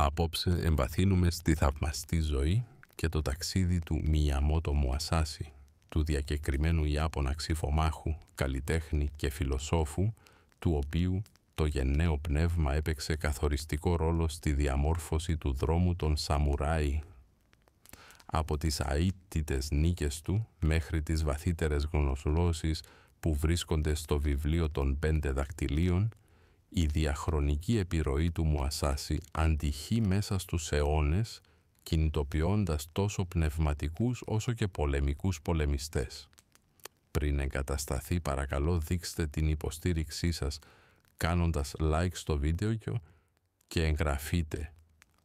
Απόψε εμβαθύνουμε στη θαυμαστή ζωή και το ταξίδι του Μιαμότο Μουασάσι, του διακεκριμένου Ιάπωνα ξυφομάχου, καλλιτέχνη και φιλοσόφου, του οποίου το γενναίο πνεύμα έπαιξε καθοριστικό ρόλο στη διαμόρφωση του δρόμου των σαμουράι. Από τις αίτητες νίκες του μέχρι τις βαθύτερες γνωσλώσεις που βρίσκονται στο βιβλίο των 5 δακτυλίων, η διαχρονική επιρροή του Μουασάσι αντυχεί μέσα στους αιώνες, κινητοποιώντας τόσο πνευματικούς όσο και πολεμικούς πολεμιστές. Πριν εγκατασταθεί, παρακαλώ δείξτε την υποστήριξή σας κάνοντας like στο βίντεο και εγγραφείτε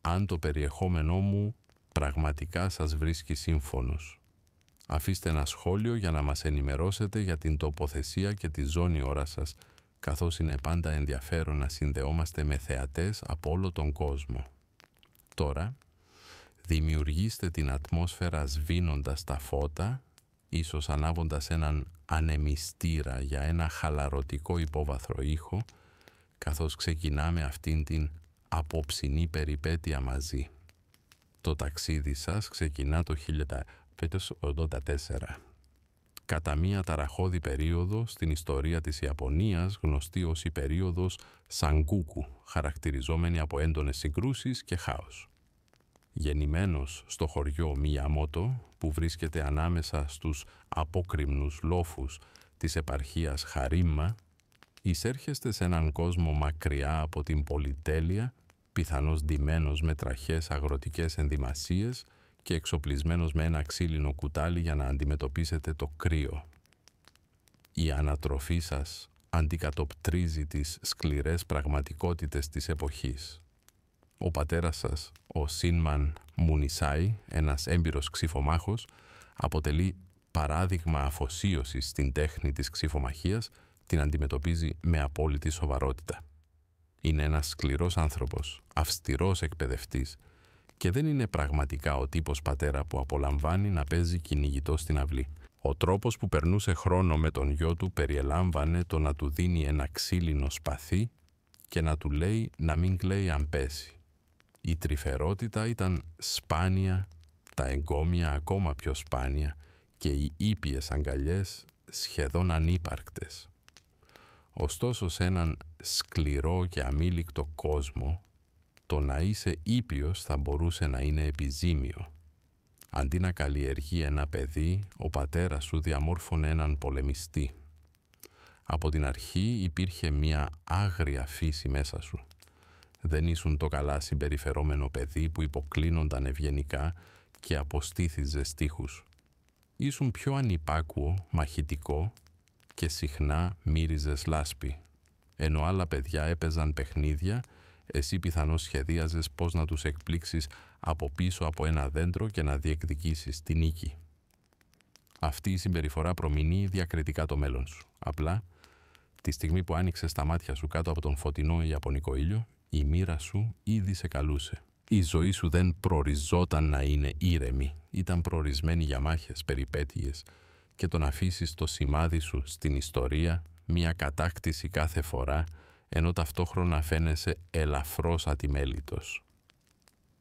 αν το περιεχόμενό μου πραγματικά σας βρίσκει σύμφωνος. Αφήστε ένα σχόλιο για να μας ενημερώσετε για την τοποθεσία και τη ζώνη ώρα σας, καθώς είναι πάντα ενδιαφέρον να συνδεόμαστε με θεατές από όλο τον κόσμο. Τώρα, δημιουργήστε την ατμόσφαιρα σβήνοντας τα φώτα, ίσως ανάβοντας έναν ανεμιστήρα για ένα χαλαρωτικό υπόβαθρο ήχο, καθώς ξεκινάμε αυτήν την απόψινή περιπέτεια μαζί. Το ταξίδι σας ξεκινά το 1584. Κατά μία ταραχώδη περίοδο στην ιστορία της Ιαπωνίας, γνωστή ως η περίοδος Σανγκούκου, χαρακτηριζόμενη από έντονες συγκρούσεις και χάος. Γεννημένος στο χωριό Μιαμότο, που βρίσκεται ανάμεσα στους απόκρημνους λόφους της επαρχίας Χαρίμα, εισέρχεστε σε έναν κόσμο μακριά από την πολυτέλεια, πιθανώς ντυμένος με τραχές αγροτικές ενδυμασίες και εξοπλισμένος με ένα ξύλινο κουτάλι για να αντιμετωπίσετε το κρύο. Η ανατροφή σας αντικατοπτρίζει τις σκληρές πραγματικότητες της εποχής. Ο πατέρας σας, ο Σίνμαν Μουνισάι, ένας έμπειρος ξυφομάχος, αποτελεί παράδειγμα αφοσίωσης στην τέχνη της ξυφομαχίας, την αντιμετωπίζει με απόλυτη σοβαρότητα. Είναι ένας σκληρός άνθρωπος, αυστηρός εκπαιδευτής και δεν είναι πραγματικά ο τύπος πατέρα που απολαμβάνει να παίζει κυνηγητό στην αυλή. Ο τρόπος που περνούσε χρόνο με τον γιο του περιελάμβανε το να του δίνει ένα ξύλινο σπαθί και να του λέει να μην κλαίει αν πέσει. Η τρυφερότητα ήταν σπάνια, τα εγκόμια ακόμα πιο σπάνια και οι ήπιες αγκαλιές σχεδόν ανύπαρκτες. Ωστόσο, σε έναν σκληρό και αμήλικτο κόσμο, το να είσαι ήπιος θα μπορούσε να είναι επιζήμιο. Αντί να καλλιεργεί ένα παιδί, ο πατέρας σου διαμόρφωνε έναν πολεμιστή. Από την αρχή υπήρχε μια άγρια φύση μέσα σου. Δεν ήσουν το καλά συμπεριφερόμενο παιδί που υποκλίνονταν ευγενικά και αποστήθιζε στίχους. Ήσουν πιο ανυπάκουο, μαχητικό και συχνά μύριζες λάσπη. Ενώ άλλα παιδιά έπαιζαν παιχνίδια, εσύ πιθανώς σχεδίαζες πώς να τους εκπλήξεις από πίσω από ένα δέντρο και να διεκδικήσεις τη νίκη. Αυτή η συμπεριφορά προμηνύει διακριτικά το μέλλον σου. Απλά, τη στιγμή που άνοιξες τα μάτια σου κάτω από τον φωτεινό ιαπωνικό ήλιο, η μοίρα σου ήδη σε καλούσε. Η ζωή σου δεν προοριζόταν να είναι ήρεμη. Ήταν προορισμένη για μάχες, περιπέτειες και το να αφήσεις το σημάδι σου στην ιστορία, μια κατάκτηση κάθε φορά, ενώ ταυτόχρονα φαίνεσαι ελαφρώς ατιμέλητος.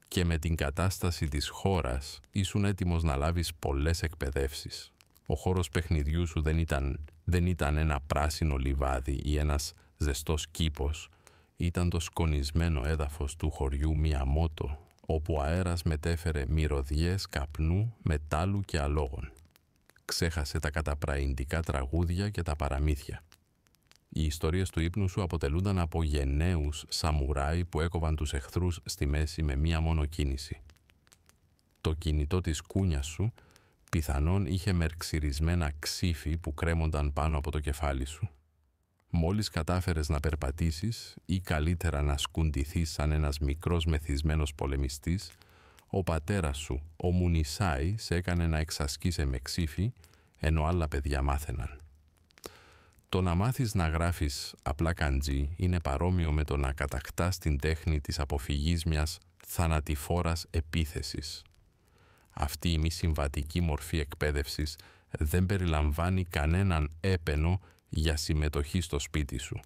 Και με την κατάσταση της χώρας ήσουν έτοιμος να λάβεις πολλές εκπαιδεύσεις. Ο χώρος παιχνιδιού σου δεν ήταν ένα πράσινο λιβάδι ή ένας ζεστός κήπος. Ήταν το σκονισμένο έδαφος του χωριού Μιαμότο, όπου ο αέρας μετέφερε μυρωδιές καπνού, μετάλλου και αλόγων. Ξέχασε τα καταπραϊντικά τραγούδια και τα παραμύθια. Οι ιστορίες του ύπνου σου αποτελούνταν από γενναίους σαμουράι που έκοβαν τους εχθρούς στη μέση με μία μόνο κίνηση. Το κινητό της κούνιας σου πιθανόν είχε μερξυρισμένα ξύφη που κρέμονταν πάνω από το κεφάλι σου. Μόλις κατάφερες να περπατήσεις ή καλύτερα να σκουντηθείς σαν ένας μικρός μεθυσμένος πολεμιστής, ο πατέρας σου, ο Μουνισάι, σε έκανε να εξασκείσαι με ξύφη, ενώ άλλα παιδιά μάθαιναν. Το να μάθεις να γράφεις απλά καντζί είναι παρόμοιο με το να κατακτάς την τέχνη της αποφυγής μιας θανατηφόρας επίθεσης. Αυτή η μη συμβατική μορφή εκπαίδευσης δεν περιλαμβάνει κανέναν έπαινο για συμμετοχή στο σπίτι σου.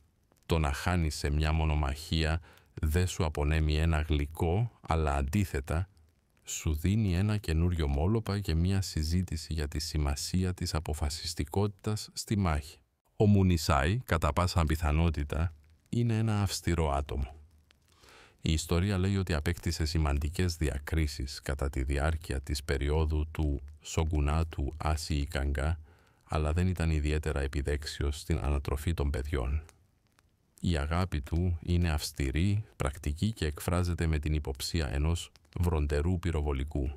Το να χάνεις σε μια μονομαχία δεν σου απονέμει ένα γλυκό, αλλά αντίθετα σου δίνει ένα καινούριο μόλοπα και μια συζήτηση για τη σημασία της αποφασιστικότητας στη μάχη. Ο Μουνισάι, κατά πάσα πιθανότητα, είναι ένα αυστηρό άτομο. Η ιστορία λέει ότι απέκτησε σημαντικές διακρίσεις κατά τη διάρκεια της περίοδου του σογκουνάτου Άσι Ικαγκά, αλλά δεν ήταν ιδιαίτερα επιδέξιος στην ανατροφή των παιδιών. Η αγάπη του είναι αυστηρή, πρακτική και εκφράζεται με την υποψία ενός βροντερού πυροβολικού.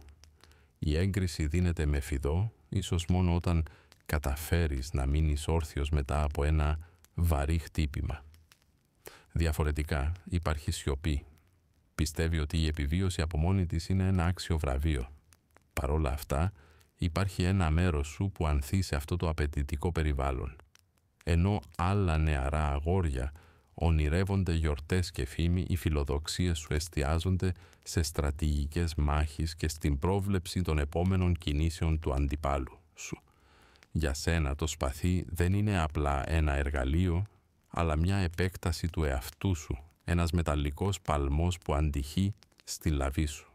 Η έγκριση δίνεται με φιδό, ίσως μόνο όταν καταφέρεις να μείνεις όρθιος μετά από ένα βαρύ χτύπημα. Διαφορετικά υπάρχει σιωπή. Πιστεύει ότι η επιβίωση από μόνη της είναι ένα άξιο βραβείο. Παρ' όλα αυτά, υπάρχει ένα μέρος σου που ανθεί σε αυτό το απαιτητικό περιβάλλον. Ενώ άλλα νεαρά αγόρια ονειρεύονται γιορτές και φήμη, οι φιλοδοξίες σου εστιάζονται σε στρατηγικές μάχες και στην πρόβλεψη των επόμενων κινήσεων του αντιπάλου σου. Για σένα το σπαθί δεν είναι απλά ένα εργαλείο, αλλά μια επέκταση του εαυτού σου, ένας μεταλλικός παλμός που αντυχεί στη λαβή σου.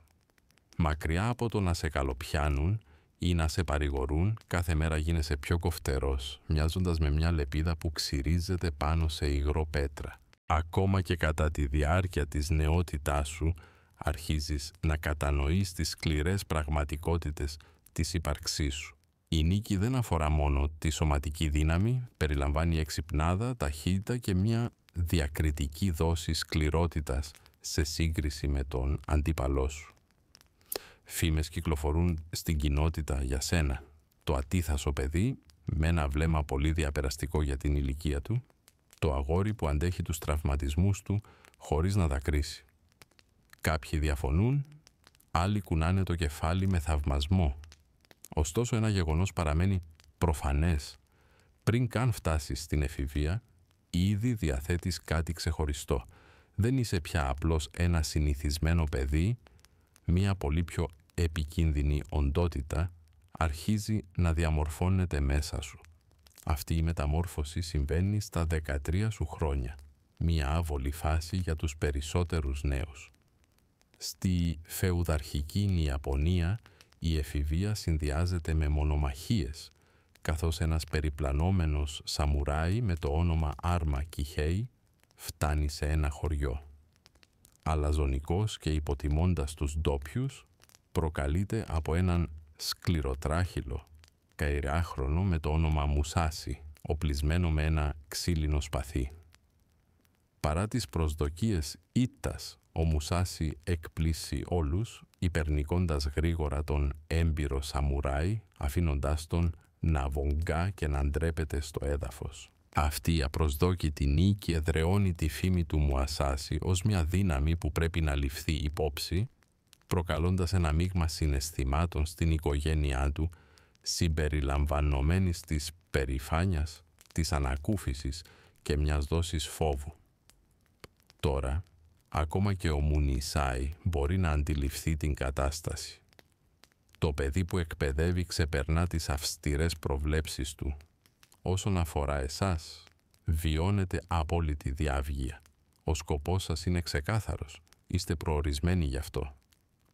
Μακριά από το να σε καλοπιάνουν ή να σε παρηγορούν, κάθε μέρα γίνεσαι πιο κοφτερός, μοιάζοντας με μια λεπίδα που ξυρίζεται πάνω σε υγρό πέτρα. Ακόμα και κατά τη διάρκεια της νεότητάς σου, αρχίζεις να κατανοείς τις σκληρές πραγματικότητες της ύπαρξής σου. Η νίκη δεν αφορά μόνο τη σωματική δύναμη, περιλαμβάνει εξυπνάδα, ταχύτητα και μια διακριτική δόση σκληρότητας σε σύγκριση με τον αντίπαλό σου. Φήμες κυκλοφορούν στην κοινότητα για σένα. Το ατίθασο παιδί, με ένα βλέμμα πολύ διαπεραστικό για την ηλικία του, το αγόρι που αντέχει τους τραυματισμούς του χωρίς να δακρύσει. Κάποιοι διαφωνούν, άλλοι κουνάνε το κεφάλι με θαυμασμό. Ωστόσο ένα γεγονός παραμένει προφανές. Πριν καν φτάσεις στην εφηβεία, ήδη διαθέτεις κάτι ξεχωριστό. Δεν είσαι πια απλώς ένα συνηθισμένο παιδί, μία πολύ πιο επικίνδυνη οντότητα αρχίζει να διαμορφώνεται μέσα σου. Αυτή η μεταμόρφωση συμβαίνει στα 13 σου χρόνια, μία άβολη φάση για τους περισσότερους νέους. Στη φεουδαρχική Ιαπωνία η εφηβεία συνδυάζεται με μονομαχίες, καθώς ένας περιπλανόμενος σαμουράι με το όνομα Άρμα Κιχέι φτάνει σε ένα χωριό. Αλαζονικός και υποτιμώντας τους ντόπιους, προκαλείται από έναν σκληροτράχυλο καηράχρονο με το όνομα Μουσάσι, οπλισμένο με ένα ξύλινο σπαθί. Παρά τις προσδοκίες ήττας, ο Μουσάσι εκπλήσει όλους, υπερνικώντας γρήγορα τον έμπειρο σαμουράι, αφήνοντάς τον να βογκά και να ντρέπεται στο έδαφος. Αυτή η απροσδόκητη νίκη εδραιώνει τη φήμη του Μουσάσι ως μια δύναμη που πρέπει να ληφθεί υπόψη, προκαλώντας ένα μείγμα συναισθημάτων στην οικογένειά του, συμπεριλαμβανομένης της περηφάνειας, της ανακούφισης και μιας δόσης φόβου. Τώρα, ακόμα και ο Μουνισάι μπορεί να αντιληφθεί την κατάσταση. Το παιδί που εκπαιδεύει ξεπερνά τις αυστηρές προβλέψεις του. Όσον αφορά εσάς, βιώνετε απόλυτη διάβγεια. Ο σκοπός σας είναι ξεκάθαρος. Είστε προορισμένοι γι' αυτό.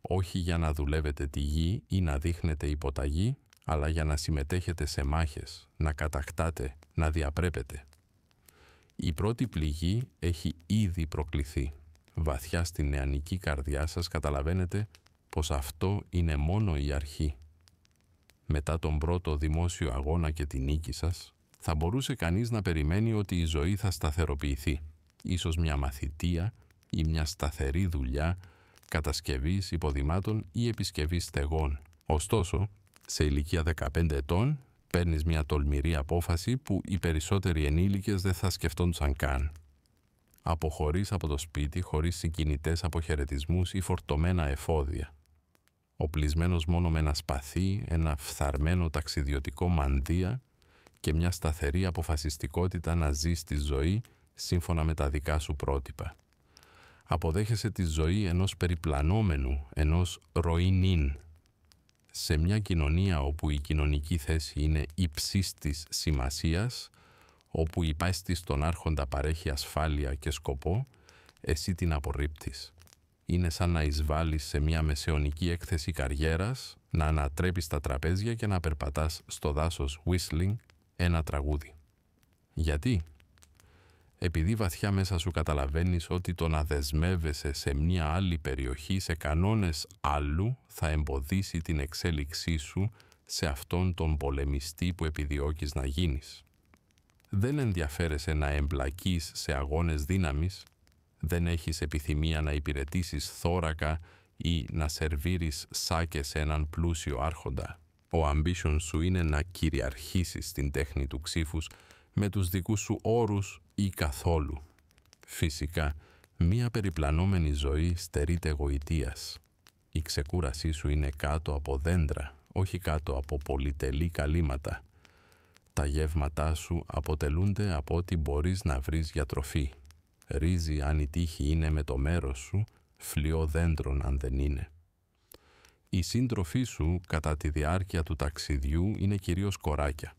Όχι για να δουλεύετε τη γη ή να δείχνετε υποταγή, αλλά για να συμμετέχετε σε μάχες, να κατακτάτε, να διαπρέπετε. Η πρώτη πληγή έχει ήδη προκληθεί. Βαθιά στην νεανική καρδιά σας καταλαβαίνετε πως αυτό είναι μόνο η αρχή. Μετά τον πρώτο δημόσιο αγώνα και την νίκη σας, θα μπορούσε κανείς να περιμένει ότι η ζωή θα σταθεροποιηθεί. Ίσως μια μαθητεία ή μια σταθερή δουλειά, κατασκευής υποδημάτων ή επισκευής στεγών. Ωστόσο, σε ηλικία 15 ετών, παίρνεις μια τολμηρή απόφαση που οι περισσότεροι ενήλικες δεν θα σκεφτόντουσαν καν. Αποχωρείς από το σπίτι χωρίς συγκινητές αποχαιρετισμούς ή φορτωμένα εφόδια. Οπλισμένος μόνο με ένα σπαθί, ένα φθαρμένο ταξιδιωτικό μανδύα και μια σταθερή αποφασιστικότητα να ζεις τη ζωή σύμφωνα με τα δικά σου πρότυπα. Αποδέχεσαι τη ζωή ενός περιπλανόμενου, ενός ροϊνίν. Σε μια κοινωνία όπου η κοινωνική θέση είναι υψής της σημασίας, όπου η πίστη στον άρχοντα παρέχει ασφάλεια και σκοπό, εσύ την απορρίπτεις. Είναι σαν να εισβάλλεις σε μια μεσαιωνική έκθεση καριέρας, να ανατρέπεις τα τραπέζια και να περπατάς στο δάσος whistling ένα τραγούδι. Γιατί? Επειδή βαθιά μέσα σου καταλαβαίνεις ότι το να δεσμεύεσαι σε μια άλλη περιοχή, σε κανόνες άλλου, θα εμποδίσει την εξέλιξή σου σε αυτόν τον πολεμιστή που επιδιώκεις να γίνεις. Δεν ενδιαφέρεσαι να εμπλακείς σε αγώνες δύναμης, δεν έχεις επιθυμία να υπηρετήσεις θώρακα ή να σερβίρεις σάκες σε έναν πλούσιο άρχοντα. Ο ambition σου είναι να κυριαρχήσεις στην τέχνη του ξύφους με τους δικούς σου όρους ή καθόλου. Φυσικά, μία περιπλανόμενη ζωή στερείται γοητείας. Η ξεκούρασή σου είναι κάτω από δέντρα, όχι κάτω από πολυτελή καλύματα. Τα γεύματά σου αποτελούνται από ό,τι μπορείς να βρεις για τροφή. Ρύζι αν η τύχη είναι με το μέρος σου, φλοιό δέντρων αν δεν είναι. Οι σύντροφοί σου κατά τη διάρκεια του ταξιδιού είναι κυρίως κοράκια.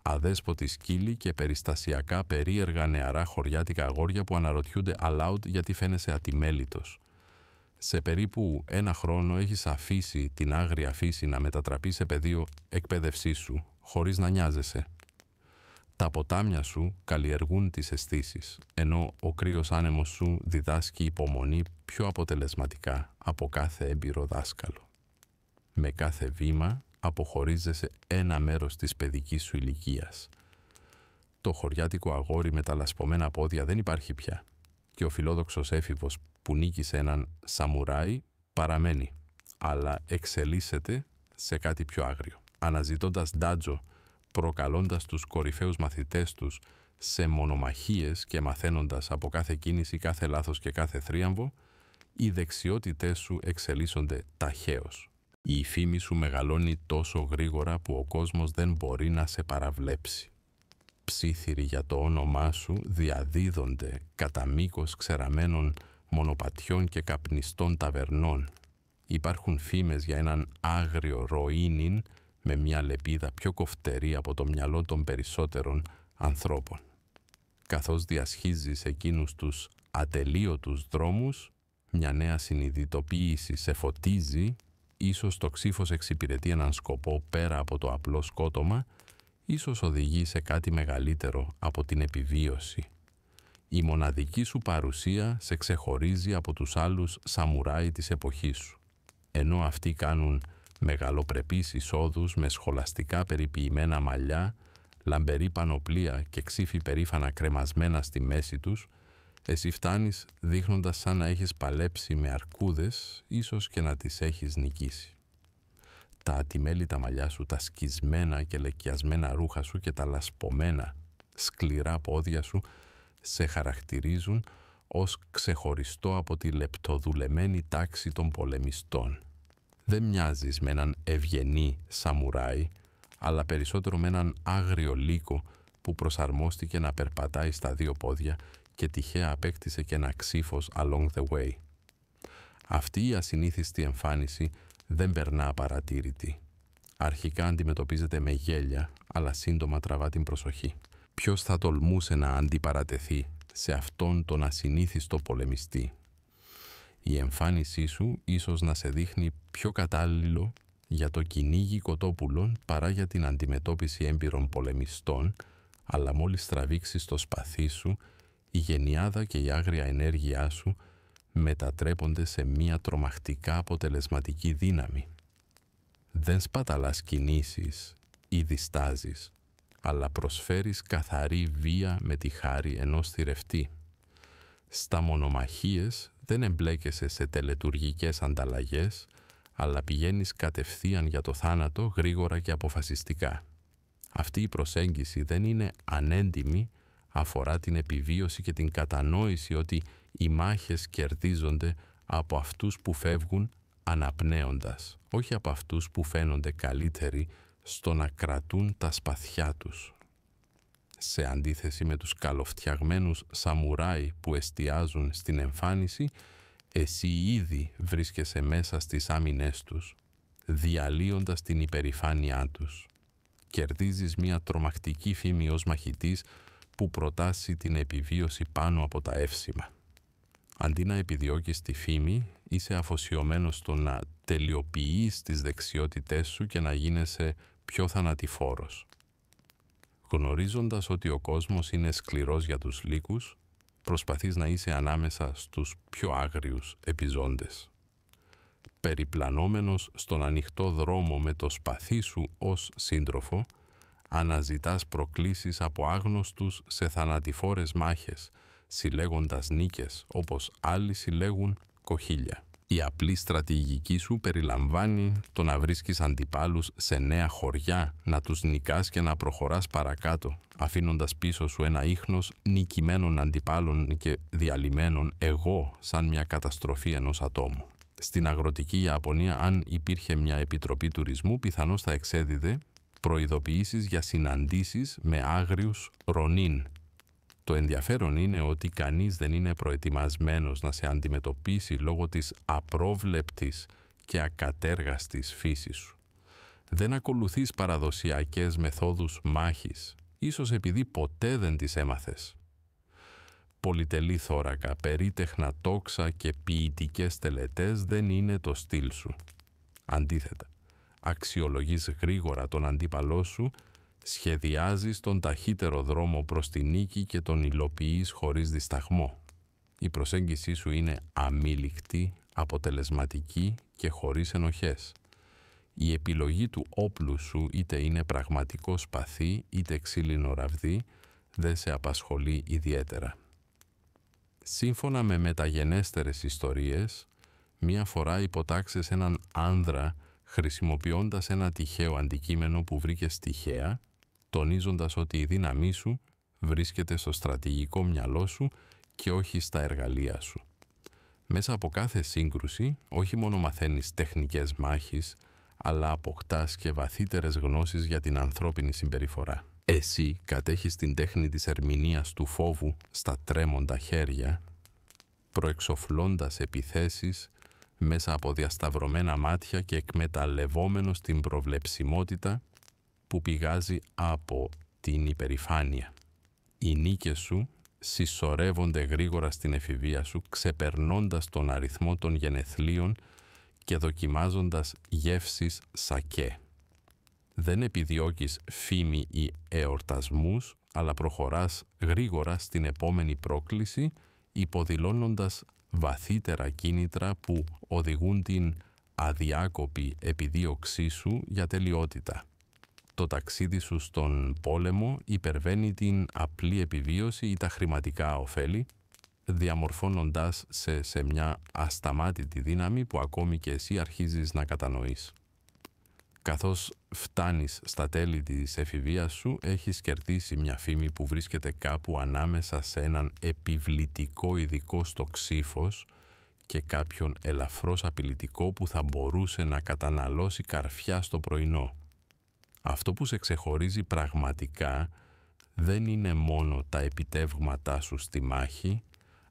Αδέσποτοι σκύλοι και περιστασιακά περίεργα νεαρά χωριάτικα αγόρια που αναρωτιούνται aloud γιατί φαίνεσαι ατιμέλητος. Σε περίπου 1 χρόνο έχεις αφήσει την άγρια φύση να μετατραπεί σε πεδίο εκπαίδευσής σου, χωρίς να νοιάζεσαι. Τα ποτάμια σου καλλιεργούν τις αισθήσεις, ενώ ο κρύος άνεμος σου διδάσκει υπομονή πιο αποτελεσματικά από κάθε έμπειρο δάσκαλο. Με κάθε βήμα αποχωρίζεσαι ένα μέρος της παιδικής σου ηλικίας. Το χωριάτικο αγόρι με τα λασπωμένα πόδια δεν υπάρχει πια και ο φιλόδοξος έφηβος που νίκησε έναν σαμουράι παραμένει, αλλά εξελίσσεται σε κάτι πιο άγριο. Αναζητώντας ντάτζο, προκαλώντας τους κορυφαίους μαθητές τους σε μονομαχίες και μαθαίνοντας από κάθε κίνηση, κάθε λάθος και κάθε θρίαμβο, οι δεξιότητές σου εξελίσσονται ταχαίως. Η φήμη σου μεγαλώνει τόσο γρήγορα που ο κόσμος δεν μπορεί να σε παραβλέψει. Ψίθυροι για το όνομά σου διαδίδονται κατά μήκος ξεραμένων μονοπατιών και καπνιστών ταβερνών. Υπάρχουν φήμες για έναν άγριο ροΐνιν με μια λεπίδα πιο κοφτερή από το μυαλό των περισσότερων ανθρώπων. Καθώς διασχίζεις εκείνους τους ατελείωτους δρόμους, μια νέα συνειδητοποίηση σε φωτίζει. Ίσως το ξύφος εξυπηρετεί έναν σκοπό πέρα από το απλό σκότωμα, ίσως οδηγεί σε κάτι μεγαλύτερο από την επιβίωση. Η μοναδική σου παρουσία σε ξεχωρίζει από τους άλλους σαμουράι της εποχής σου. Ενώ αυτοί κάνουν μεγαλοπρεπείς εισόδους με σχολαστικά περιποιημένα μαλλιά, λαμπερή πανοπλία και ξύφη περήφανα κρεμασμένα στη μέση τους, εσύ φτάνεις δείχνοντας σαν να έχεις παλέψει με αρκούδες, ίσως και να τις έχεις νικήσει. Τα ατιμέλητα μαλλιά σου, τα σκισμένα και λεκιασμένα ρούχα σου και τα λασπωμένα σκληρά πόδια σου σε χαρακτηρίζουν ως ξεχωριστό από τη λεπτοδουλεμένη τάξη των πολεμιστών. Δεν μοιάζεις με έναν ευγενή σαμουράι, αλλά περισσότερο με έναν άγριο λύκο που προσαρμόστηκε να περπατάει στα 2 πόδια και τυχαία απέκτησε και ένα ξύφος along the way. Αυτή η ασυνήθιστη εμφάνιση δεν περνά απαρατήρητη. Αρχικά αντιμετωπίζεται με γέλια, αλλά σύντομα τραβά την προσοχή. Ποιος θα τολμούσε να αντιπαρατεθεί σε αυτόν τον ασυνήθιστο πολεμιστή? Η εμφάνισή σου ίσως να σε δείχνει πιο κατάλληλο για το κυνήγι κοτόπουλων παρά για την αντιμετώπιση έμπειρων πολεμιστών, αλλά μόλις τραβήξεις το σπαθί σου, η γενιάδα και η άγρια ενέργειά σου μετατρέπονται σε μία τρομακτικά αποτελεσματική δύναμη. Δεν σπαταλάς κινήσεις ή διστάζεις, αλλά προσφέρεις καθαρή βία με τη χάρη ενός θηρευτή. Στα μονομαχίες δεν εμπλέκεσαι σε τελετουργικές ανταλλαγές, αλλά πηγαίνεις κατευθείαν για το θάνατο γρήγορα και αποφασιστικά. Αυτή η προσέγγιση δεν είναι ανέντιμη, αφορά την επιβίωση και την κατανόηση ότι οι μάχες κερδίζονται από αυτούς που φεύγουν αναπνέοντας, όχι από αυτούς που φαίνονται καλύτεροι στο να κρατούν τα σπαθιά τους. Σε αντίθεση με τους καλοφτιαγμένους σαμουράι που εστιάζουν στην εμφάνιση, εσύ ήδη βρίσκεσαι μέσα στις άμυνές τους, διαλύοντας την υπερηφάνειά τους. Κερδίζεις μια τρομακτική φήμη ως μαχητής που προτάσει την επιβίωση πάνω από τα εύσημα. Αντί να επιδιώκεις τη φήμη, είσαι αφοσιωμένος στο να τελειοποιείς τις δεξιότητές σου και να γίνεσαι πιο θανατηφόρος. Γνωρίζοντας ότι ο κόσμος είναι σκληρός για τους λύκους, προσπαθείς να είσαι ανάμεσα στους πιο άγριους επιζώντες. Περιπλανόμενος στον ανοιχτό δρόμο με το σπαθί σου ως σύντροφο, αναζητάς προκλήσεις από άγνωστους σε θανατηφόρες μάχες, συλλέγοντας νίκες όπως άλλοι συλλέγουν κοχύλια. Η απλή στρατηγική σου περιλαμβάνει το να βρίσκεις αντιπάλους σε νέα χωριά, να τους νικάς και να προχωράς παρακάτω, αφήνοντας πίσω σου ένα ίχνος νικημένων αντιπάλων και διαλυμένων εγώ σαν μια καταστροφή ενός ατόμου. Στην αγροτική Ιαπωνία, αν υπήρχε μια επιτροπή τουρισμού, πιθανώς θα εξέδιδε προειδοποιήσεις για συναντήσεις με άγριους ρονίν. Το ενδιαφέρον είναι ότι κανείς δεν είναι προετοιμασμένος να σε αντιμετωπίσει λόγω της απρόβλεπτης και ακατέργαστης φύσης σου. Δεν ακολουθείς παραδοσιακές μεθόδους μάχης, ίσως επειδή ποτέ δεν τις έμαθες. Πολυτελή θώρακα, περίτεχνα τόξα και ποιητικές τελετές δεν είναι το στυλ σου. Αντίθετα, αξιολογείς γρήγορα τον αντίπαλό σου, σχεδιάζεις τον ταχύτερο δρόμο προς τη νίκη και τον υλοποιείς χωρίς δισταγμό. Η προσέγγιση σου είναι αμήλικτη, αποτελεσματική και χωρίς ενοχές. Η επιλογή του όπλου σου, είτε είναι πραγματικό σπαθί είτε ξύλινο ραβδί, δεν σε απασχολεί ιδιαίτερα. Σύμφωνα με μεταγενέστερες ιστορίες, μία φορά υποτάξες έναν άνδρα χρησιμοποιώντας ένα τυχαίο αντικείμενο που βρήκες τυχαία, τονίζοντας ότι η δύναμή σου βρίσκεται στο στρατηγικό μυαλό σου και όχι στα εργαλεία σου. Μέσα από κάθε σύγκρουση, όχι μόνο μαθαίνεις τεχνικές μάχης, αλλά αποκτάς και βαθύτερες γνώσεις για την ανθρώπινη συμπεριφορά. Εσύ κατέχεις την τέχνη της ερμηνείας του φόβου στα τρέμοντα χέρια, προεξοφλώντας επιθέσεις μέσα από διασταυρωμένα μάτια και εκμεταλλευόμενος την προβλεψιμότητα που πηγάζει από την υπερηφάνεια. Οι νίκες σου συσσωρεύονται γρήγορα στην εφηβεία σου, ξεπερνώντας τον αριθμό των γενεθλίων και δοκιμάζοντας γεύσεις σακέ. Δεν επιδιώκεις φήμη ή εορτασμούς, αλλά προχωράς γρήγορα στην επόμενη πρόκληση, υποδηλώνοντας βαθύτερα κίνητρα που οδηγούν την αδιάκοπη επιδίωξή σου για τελειότητα. Το ταξίδι σου στον πόλεμο υπερβαίνει την απλή επιβίωση ή τα χρηματικά ωφέλη, διαμορφώνοντάς σε μια ασταμάτητη δύναμη που ακόμη και εσύ αρχίζεις να κατανοείς. Καθώς φτάνεις στα τέλη της εφηβείας σου, έχεις κερδίσει μια φήμη που βρίσκεται κάπου ανάμεσα σε έναν επιβλητικό ειδικό στο ξύφος και κάποιον ελαφρώς απειλητικό που θα μπορούσε να καταναλώσει καρφιά στο πρωινό. Αυτό που σε ξεχωρίζει πραγματικά δεν είναι μόνο τα επιτεύγματά σου στη μάχη,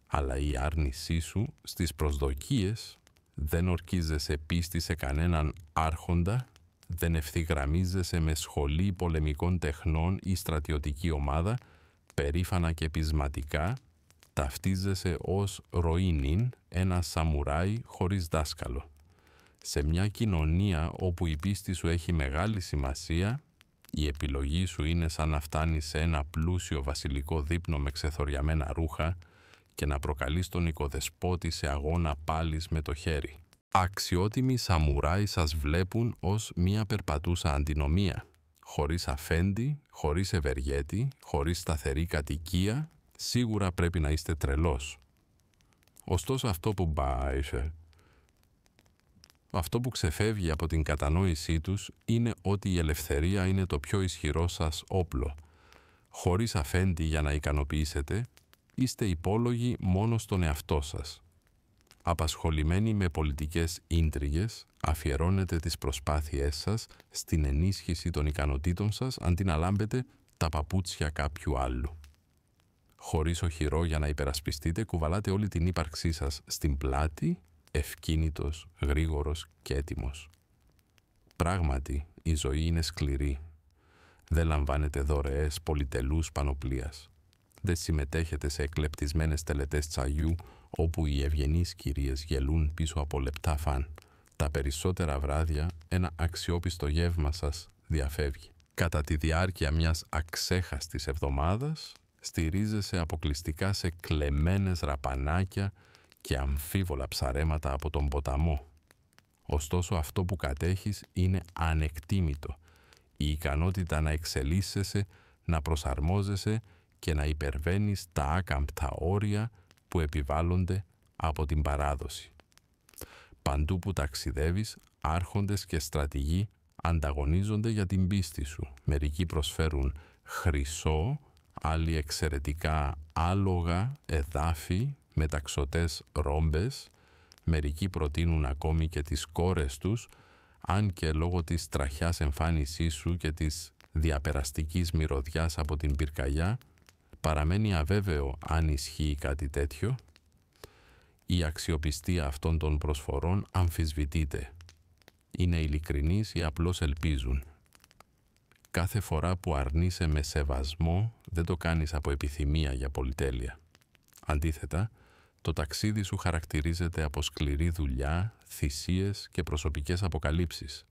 αλλά η άρνησή σου στις προσδοκίες. Δεν ορκίζεσαι πίστη σε κανέναν άρχοντα, δεν ευθυγραμμίζεσαι με σχολή πολεμικών τεχνών ή στρατιωτική ομάδα, περήφανα και πεισματικά, ταυτίζεσαι ως ροίνιν, ένα σαμουράι χωρίς δάσκαλο. Σε μια κοινωνία όπου η πίστη σου έχει μεγάλη σημασία, η επιλογή σου είναι σαν να φτάνεις σε ένα πλούσιο βασιλικό δείπνο με ξεθοριαμένα ρούχα και να προκαλείς τον οικοδεσπότη σε αγώνα πάλης με το χέρι. Αξιότιμοι σαμουράι σας βλέπουν ως μία περπατούσα αντινομία, χωρίς αφέντη, χωρίς ευεργέτη, χωρίς σταθερή κατοικία. Σίγουρα πρέπει να είστε τρελός. Ωστόσο αυτό που ξεφεύγει από την κατανόησή τους είναι ότι η ελευθερία είναι το πιο ισχυρό σας όπλο. Χωρίς αφέντη για να ικανοποιήσετε, είστε υπόλογοι μόνο στον εαυτό σας. Απασχολημένοι με πολιτικές ίντριγες, αφιερώνετε τις προσπάθειές σας στην ενίσχυση των ικανοτήτων σας αντί να λάμπετε τα παπούτσια κάποιου άλλου. Χωρίς οχυρό για να υπερασπιστείτε, κουβαλάτε όλη την ύπαρξή σας στην πλάτη, ευκίνητος, γρήγορος και έτοιμος. Πράγματι, η ζωή είναι σκληρή. Δεν λαμβάνετε δωρεές πολυτελούς πανοπλίας. Δεν συμμετέχετε σε εκλεπτισμένες τελετές τσαγιού όπου οι ευγενείς κυρίες γελούν πίσω από λεπτά φαν. Τα περισσότερα βράδια ένα αξιόπιστο γεύμα σας διαφεύγει. Κατά τη διάρκεια μιας αξέχαστης εβδομάδας στηρίζεσαι αποκλειστικά σε κλεμμένες ραπανάκια και αμφίβολα ψαρέματα από τον ποταμό. Ωστόσο αυτό που κατέχεις είναι ανεκτήμητο. Η ικανότητα να εξελίσσεσαι, να προσαρμόζεσαι και να υπερβαίνεις τα άκαμπτα όρια που επιβάλλονται από την παράδοση. Παντού που ταξιδεύεις, άρχοντες και στρατηγοί ανταγωνίζονται για την πίστη σου. Μερικοί προσφέρουν χρυσό, άλλοι εξαιρετικά άλογα, εδάφη, μεταξωτές ρόμπες, μερικοί προτείνουν ακόμη και τις κόρες τους, αν και λόγω της τραχιάς εμφάνισής σου και της διαπεραστικής μυρωδιάς από την πυρκαγιά, παραμένει αβέβαιο αν ισχύει κάτι τέτοιο. Η αξιοπιστία αυτών των προσφορών αμφισβητείται. Είναι ειλικρινείς ή απλώς ελπίζουν. Κάθε φορά που αρνείσαι με σεβασμό, δεν το κάνεις από επιθυμία για πολυτέλεια. Αντίθετα, το ταξίδι σου χαρακτηρίζεται από σκληρή δουλειά, θυσίες και προσωπικές αποκαλύψεις.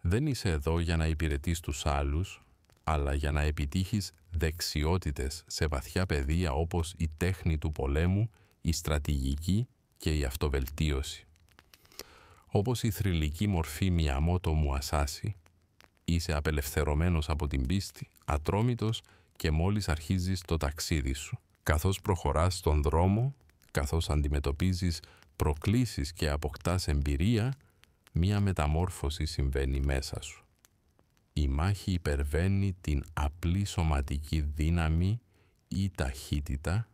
Δεν είσαι εδώ για να υπηρετείς τους άλλους, αλλά για να επιτύχεις δεξιότητες σε βαθιά πεδία όπως η τέχνη του πολέμου, η στρατηγική και η αυτοβελτίωση. Όπως η θρυλική μορφή Μιαμότο Μουασάσι, είσαι απελευθερωμένος από την πίστη, ατρόμητος και μόλις αρχίζεις το ταξίδι σου. Καθώς προχωράς στον δρόμο, καθώς αντιμετωπίζεις προκλήσεις και αποκτάς εμπειρία, μία μεταμόρφωση συμβαίνει μέσα σου. Η μάχη υπερβαίνει την απλή σωματική δύναμη ή ταχύτητα,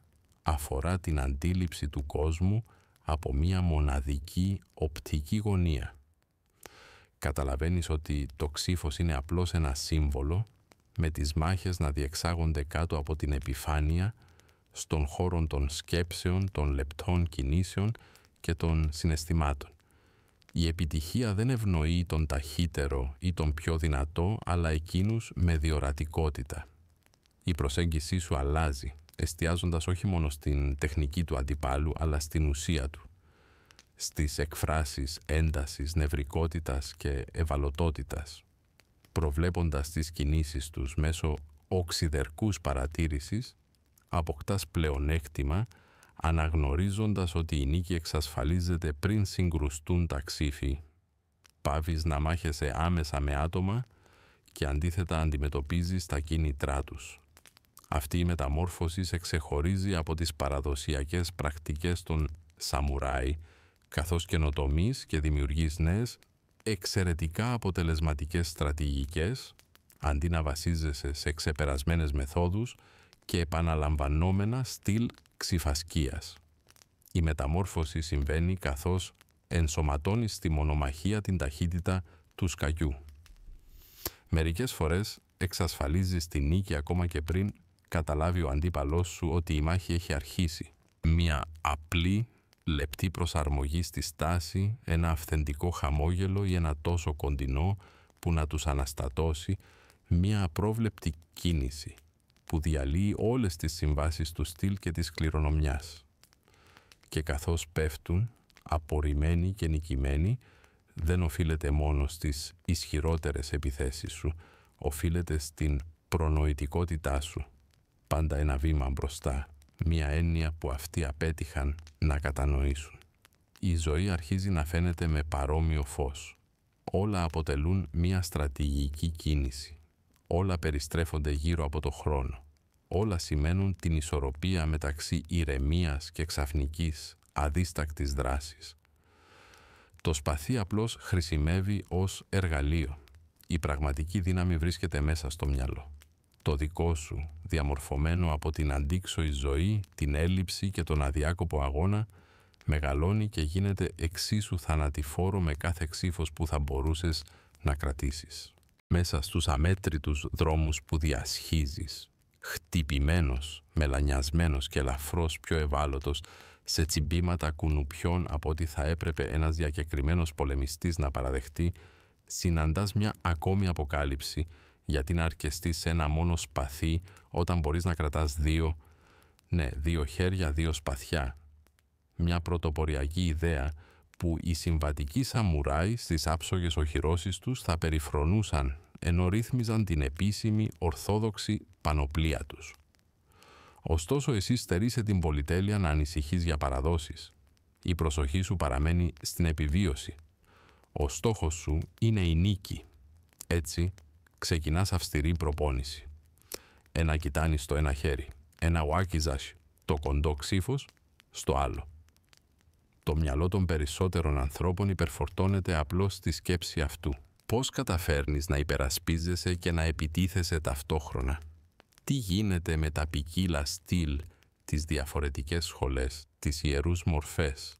αφορά την αντίληψη του κόσμου από μία μοναδική οπτική γωνία. Καταλαβαίνεις ότι το ξύφος είναι απλώς ένα σύμβολο, με τις μάχες να διεξάγονται κάτω από την επιφάνεια, στον χώρο των σκέψεων, των λεπτών κινήσεων και των συναισθημάτων. Η επιτυχία δεν ευνοεί τον ταχύτερο ή τον πιο δυνατό, αλλά εκείνους με διορατικότητα. Η προσέγγισή σου αλλάζει, εστιάζοντας όχι μόνο στην τεχνική του αντιπάλου, αλλά στην ουσία του, στις εκφράσεις έντασης, νευρικότητας και ευαλωτότητας, προβλέποντας τις κινήσεις τους μέσω οξυδερκούς παρατήρησης, αποκτάς πλεονέκτημα αναγνωρίζοντας ότι η νίκη εξασφαλίζεται πριν συγκρουστούν τα ξύφη. Πάβεις να μάχεσαι άμεσα με άτομα και αντίθετα αντιμετωπίζεις τα κίνητρά τους. Αυτή η μεταμόρφωση σε ξεχωρίζει από τις παραδοσιακές πρακτικές των σαμουράι, καθώς καινοτομείς και δημιουργείς νέες, εξαιρετικά αποτελεσματικές στρατηγικές, αντί να βασίζεσαι σε ξεπερασμένες μεθόδους και επαναλαμβανόμενα στυλ ξυφασκίας. Η μεταμόρφωση συμβαίνει καθώς ενσωματώνεις στη μονομαχία την ταχύτητα του σκαγιού. Μερικές φορές εξασφαλίζεις τη νίκη ακόμα και πριν καταλάβει ο αντίπαλός σου ότι η μάχη έχει αρχίσει. Μια απλή, λεπτή προσαρμογή στη στάση, ένα αυθεντικό χαμόγελο ή ένα τόσο κοντινό που να τους αναστατώσει, μια απρόβλεπτη κίνηση που διαλύει όλες τις συμβάσεις του στυλ και της κληρονομιάς. Και καθώς πέφτουν, απορριμμένοι και νικημένοι, δεν οφείλεται μόνο στις ισχυρότερες επιθέσεις σου, οφείλεται στην προνοητικότητά σου. Πάντα ένα βήμα μπροστά, μια έννοια που αυτοί απέτυχαν να κατανοήσουν. Η ζωή αρχίζει να φαίνεται με παρόμοιο φως. Όλα αποτελούν μια στρατηγική κίνηση. Όλα περιστρέφονται γύρω από το χρόνο. Όλα σημαίνουν την ισορροπία μεταξύ ηρεμίας και ξαφνικής, αδίστακτης δράσης. Το σπαθί απλώς χρησιμεύει ως εργαλείο. Η πραγματική δύναμη βρίσκεται μέσα στο μυαλό. Το δικό σου, διαμορφωμένο από την αντίξωη ζωή, την έλλειψη και τον αδιάκοπο αγώνα, μεγαλώνει και γίνεται εξίσου θανατηφόρο με κάθε ξύφος που θα μπορούσες να κρατήσεις. Μέσα στους αμέτρητους δρόμους που διασχίζεις, χτυπημένος, μελανιασμένος και ελαφρώς πιο ευάλωτος, σε τσιμπήματα κουνουπιών από ό,τι θα έπρεπε ένας διακεκριμένος πολεμιστής να παραδεχτεί, συναντάς μια ακόμη αποκάλυψη, γιατί να αρκεστείς σε ένα μόνο σπαθί όταν μπορείς να κρατάς δύο χέρια, δύο σπαθιά, μια πρωτοποριακή ιδέα που οι συμβατικοί σαμουράι στις άψογες οχυρώσεις τους θα περιφρονούσαν ενώ ρύθμιζαν την επίσημη ορθόδοξη πανοπλία τους. Ωστόσο εσύ στερείσαι την πολυτέλεια να ανησυχείς για παραδόσεις. Η προσοχή σου παραμένει στην επιβίωση. Ο στόχος σου είναι η νίκη. Έτσι, ξεκινάς αυστηρή προπόνηση. Ένα κοιτάνι στο ένα χέρι, ένα wakizashi, το κοντό ξύφος, στο άλλο. Το μυαλό των περισσότερων ανθρώπων υπερφορτώνεται απλώς στη σκέψη αυτού. Πώς καταφέρνεις να υπερασπίζεσαι και να επιτίθεσαι ταυτόχρονα? Τι γίνεται με τα ποικίλα στυλ, τις διαφορετικές σχολές, τις ιερούς μορφές?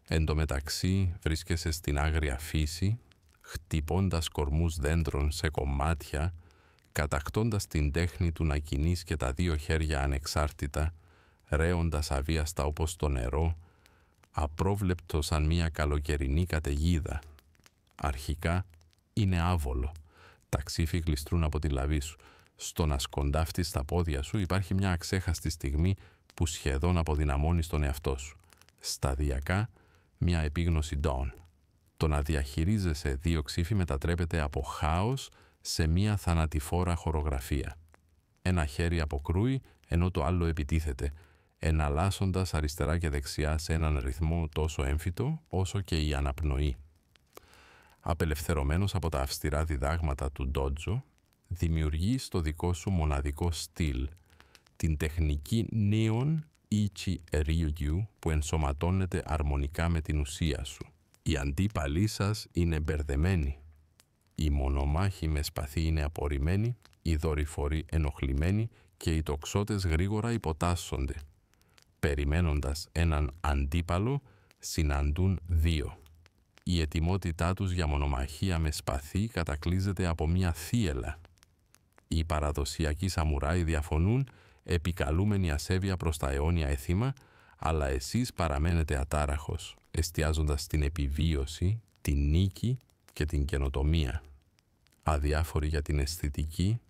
Εν τω μεταξύ βρίσκεσαι στην άγρια φύση, χτυπώντας κορμούς δέντρων σε κομμάτια, κατακτώντας την τέχνη του να κινείς και τα δύο χέρια ανεξάρτητα, ρέοντας αβίαστα όπως το νερό, απρόβλεπτο σαν μια καλοκαιρινή καταιγίδα. Αρχικά είναι άβολο. Τα ξύφη γλιστρούν από τη λαβή σου. Στο να σκοντάφτεις στα πόδια σου υπάρχει μια αξέχαστη στιγμή που σχεδόν αποδυναμώνεις τον εαυτό σου. Σταδιακά μια επίγνωση dawn. Το να διαχειρίζεσαι δύο ξύφη μετατρέπεται από χάος σε μια θανατηφόρα χορογραφία. Ένα χέρι αποκρούει ενώ το άλλο επιτίθεται, εναλλάσσοντας αριστερά και δεξιά σε έναν ρυθμό τόσο έμφυτο όσο και η αναπνοή. Απελευθερωμένος από τα αυστηρά διδάγματα του ντότζο, δημιουργείς το δικό σου μοναδικό στυλ, την τεχνική νέων Ichi Ryūgyū που ενσωματώνεται αρμονικά με την ουσία σου. Οι αντίπαλοι σας είναι μπερδεμένοι. Οι μονομάχοι με σπαθί είναι απορριμμένοι, οι δορυφοροί ενοχλημένοι και οι τοξότες γρήγορα υποτάσσονται. Περιμένοντας έναν αντίπαλο, συναντούν δύο. Η ετοιμότητά τους για μονομαχία με σπαθί κατακλείζεται από μια θύελλα. Οι παραδοσιακοί σαμουράι διαφωνούν, επικαλούμενοι ασέβεια προς τα αιώνια έθιμα, αλλά εσείς παραμένετε ατάραχος, εστιάζοντας στην επιβίωση, την νίκη και την καινοτομία. Αδιάφοροι για την αισθητική,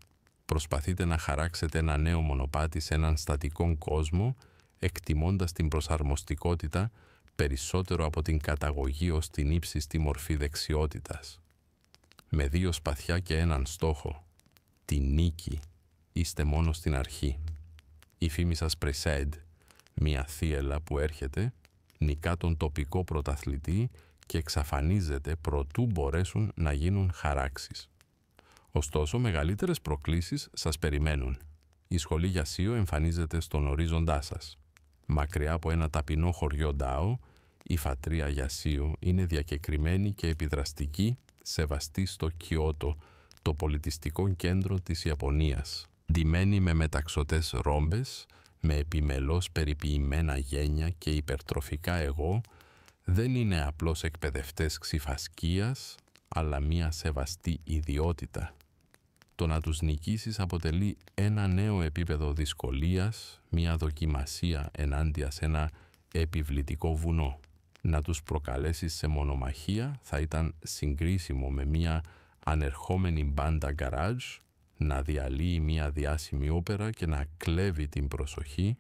προσπαθείτε να χαράξετε ένα νέο μονοπάτι σε έναν στατικό κόσμο, εκτιμώντας την προσαρμοστικότητα περισσότερο από την καταγωγή ως την ύψιστη μορφή δεξιότητας. Με δύο σπαθιά και έναν στόχο, τη νίκη, είστε μόνο στην αρχή. Η φήμη σας Presed, μια θύελλα που έρχεται, νικά τον τοπικό πρωταθλητή και εξαφανίζεται προτού μπορέσουν να γίνουν χαράξεις. Ωστόσο, μεγαλύτερες προκλήσεις σας περιμένουν. Η σχολή Γιασίο εμφανίζεται στον ορίζοντά σας. Μακριά από ένα ταπεινό χωριό Ντάο, η φατρία Γιασίο είναι διακεκριμένη και επιδραστική, σεβαστή στο Κιότο, το πολιτιστικό κέντρο της Ιαπωνίας. Ντυμένη με μεταξωτές ρόμπες, με επιμελώς περιποιημένα γένια και υπερτροφικά εγώ, δεν είναι απλώς εκπαιδευτές ξυφασκίας, αλλά μια σεβαστή ιδιότητα. Το να τους νικήσεις αποτελεί ένα νέο επίπεδο δυσκολίας, μια δοκιμασία ενάντια σε ένα επιβλητικό βουνό. Να τους προκαλέσεις σε μονομαχία θα ήταν συγκρίσιμο με μια ανερχόμενη μπάντα γκαράζ, να διαλύει μια διάσημη όπερα και να κλέβει την προσοχή,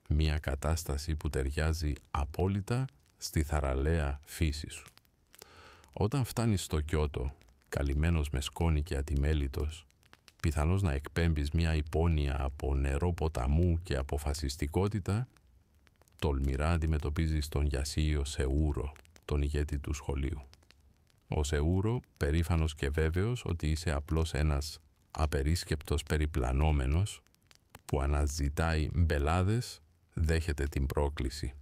μια κατάσταση που ταιριάζει απόλυτα στη θαραλέα φύση σου. Όταν φτάνεις στο Κιότο, καλυμμένος με σκόνη και ατιμέλιτος, πιθανώς να εκπέμπεις μια υπόνοια από νερό ποταμού και αποφασιστικότητα, τολμηρά αντιμετωπίζεις τον Γιασίο Σεούρο, τον ηγέτη του σχολείου. Ο Σεούρο, περήφανος και βέβαιος ότι είσαι απλώς ένας απερίσκεπτος περιπλανόμενος που αναζητάει μπελάδες, δέχεται την πρόκληση.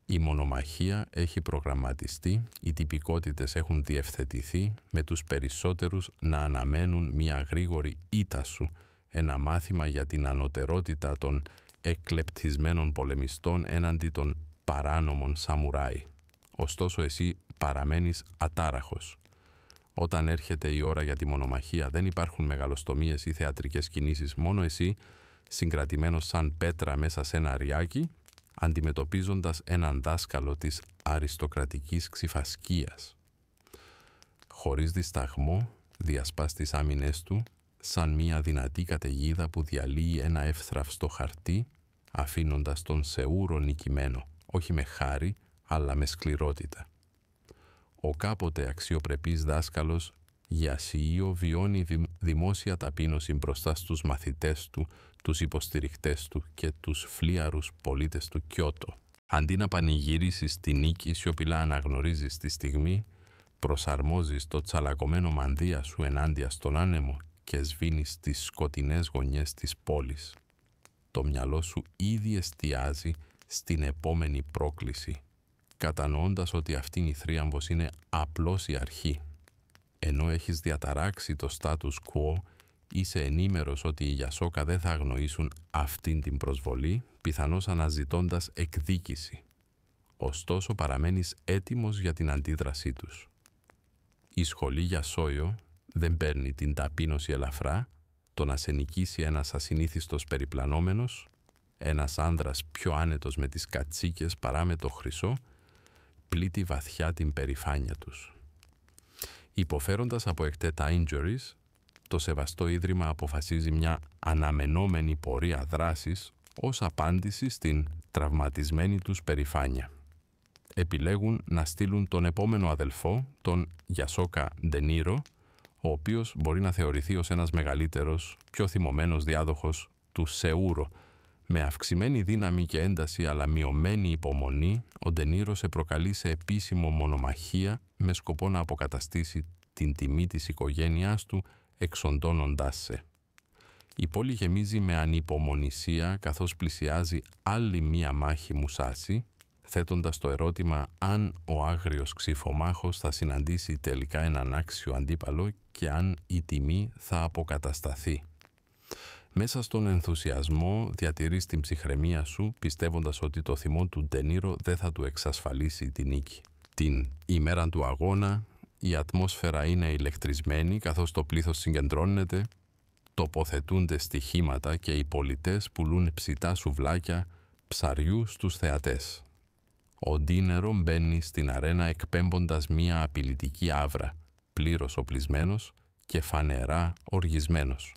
Η μονομαχία έχει προγραμματιστεί, οι τυπικότητες έχουν διευθετηθεί, με τους περισσότερους να αναμένουν μια γρήγορη ήττα σου, ένα μάθημα για την ανωτερότητα των εκλεπτισμένων πολεμιστών έναντι των παράνομων σαμουράι. Ωστόσο εσύ παραμένεις ατάραχος. Όταν έρχεται η ώρα για τη μονομαχία δεν υπάρχουν μεγαλοστομίες ή θεατρικές κινήσεις, μόνο εσύ, συγκρατημένος σαν πέτρα μέσα σε ένα αριάκι, αντιμετωπίζοντας έναν δάσκαλο της αριστοκρατικής ξυφασκίας. Χωρίς δισταγμό, διασπάς τις άμυνες του, σαν μια δυνατή καταιγίδα που διαλύει ένα εύθραυστο χαρτί, αφήνοντας τον Σεούρο νικημένο. όχι με χάρη, αλλά με σκληρότητα. Ο κάποτε αξιοπρεπής δάσκαλος Γιασιείο βιώνει δημόσια ταπείνωση μπροστά στους μαθητές του, τους υποστηριχτές του και τους φλίαρους πολίτες του Κιώτο. Αντί να πανηγυρίσεις τη νίκη, σιωπηλά αναγνωρίζεις τη στιγμή, προσαρμόζεις το τσαλακωμένο μανδύα σου ενάντια στον άνεμο και σβήνεις τις σκοτεινές γωνιές της πόλης. Το μυαλό σου ήδη εστιάζει στην επόμενη πρόκληση, κατανοώντας ότι αυτήν η θρίαμβος είναι απλώς η αρχή. Ενώ έχεις διαταράξει το status quo, είσαι ενήμερος ότι οι Γιασόκα δεν θα αγνοήσουν αυτήν την προσβολή, πιθανώς αναζητώντας εκδίκηση. Ωστόσο παραμένεις έτοιμος για την αντίδρασή τους. Η σχολή Γιασόιο δεν παίρνει την ταπείνωση ελαφρά, το να σε νικήσει ένας ασυνήθιστος περιπλανόμενος, ένας άνδρας πιο άνετος με τις κατσίκες παρά με το χρυσό, πλήττει βαθιά την περηφάνεια τους. Υποφέροντας από εκτέτα injuries, το Σεβαστό Ίδρυμα αποφασίζει μια αναμενόμενη πορεία δράσης ως απάντηση στην τραυματισμένη τους περηφάνεια. Επιλέγουν να στείλουν τον επόμενο αδελφό, τον Γιασόκα Ντενίρο, ο οποίος μπορεί να θεωρηθεί ως ένας μεγαλύτερος, πιο θυμωμένος διάδοχος του Σεούρο. Με αυξημένη δύναμη και ένταση αλλά μειωμένη υπομονή, ο Ντενίρο σε προκαλεί σε επίσημο μονομαχία με σκοπό να αποκαταστήσει την τιμή της οικογένειάς του, εξοντώνοντάς σε. Η πόλη γεμίζει με ανυπομονησία καθώς πλησιάζει άλλη μία μάχη Μουσάσι, θέτοντας το ερώτημα αν ο άγριος ξυφομάχος θα συναντήσει τελικά έναν άξιο αντίπαλο και αν η τιμή θα αποκατασταθεί. Μέσα στον ενθουσιασμό διατηρείς την ψυχραιμία σου, πιστεύοντας ότι το θυμό του Ντενίρο δεν θα του εξασφαλίσει τη νίκη. Την ημέρα του αγώνα η ατμόσφαιρα είναι ηλεκτρισμένη καθώς το πλήθος συγκεντρώνεται, τοποθετούνται στοιχήματα και οι πολιτές πουλούν ψητά σουβλάκια ψαριού στους θεατές. Ο Ντίνερο μπαίνει στην αρένα εκπέμποντας μία απειλητική άβρα, πλήρως οπλισμένος και φανερά οργισμένος.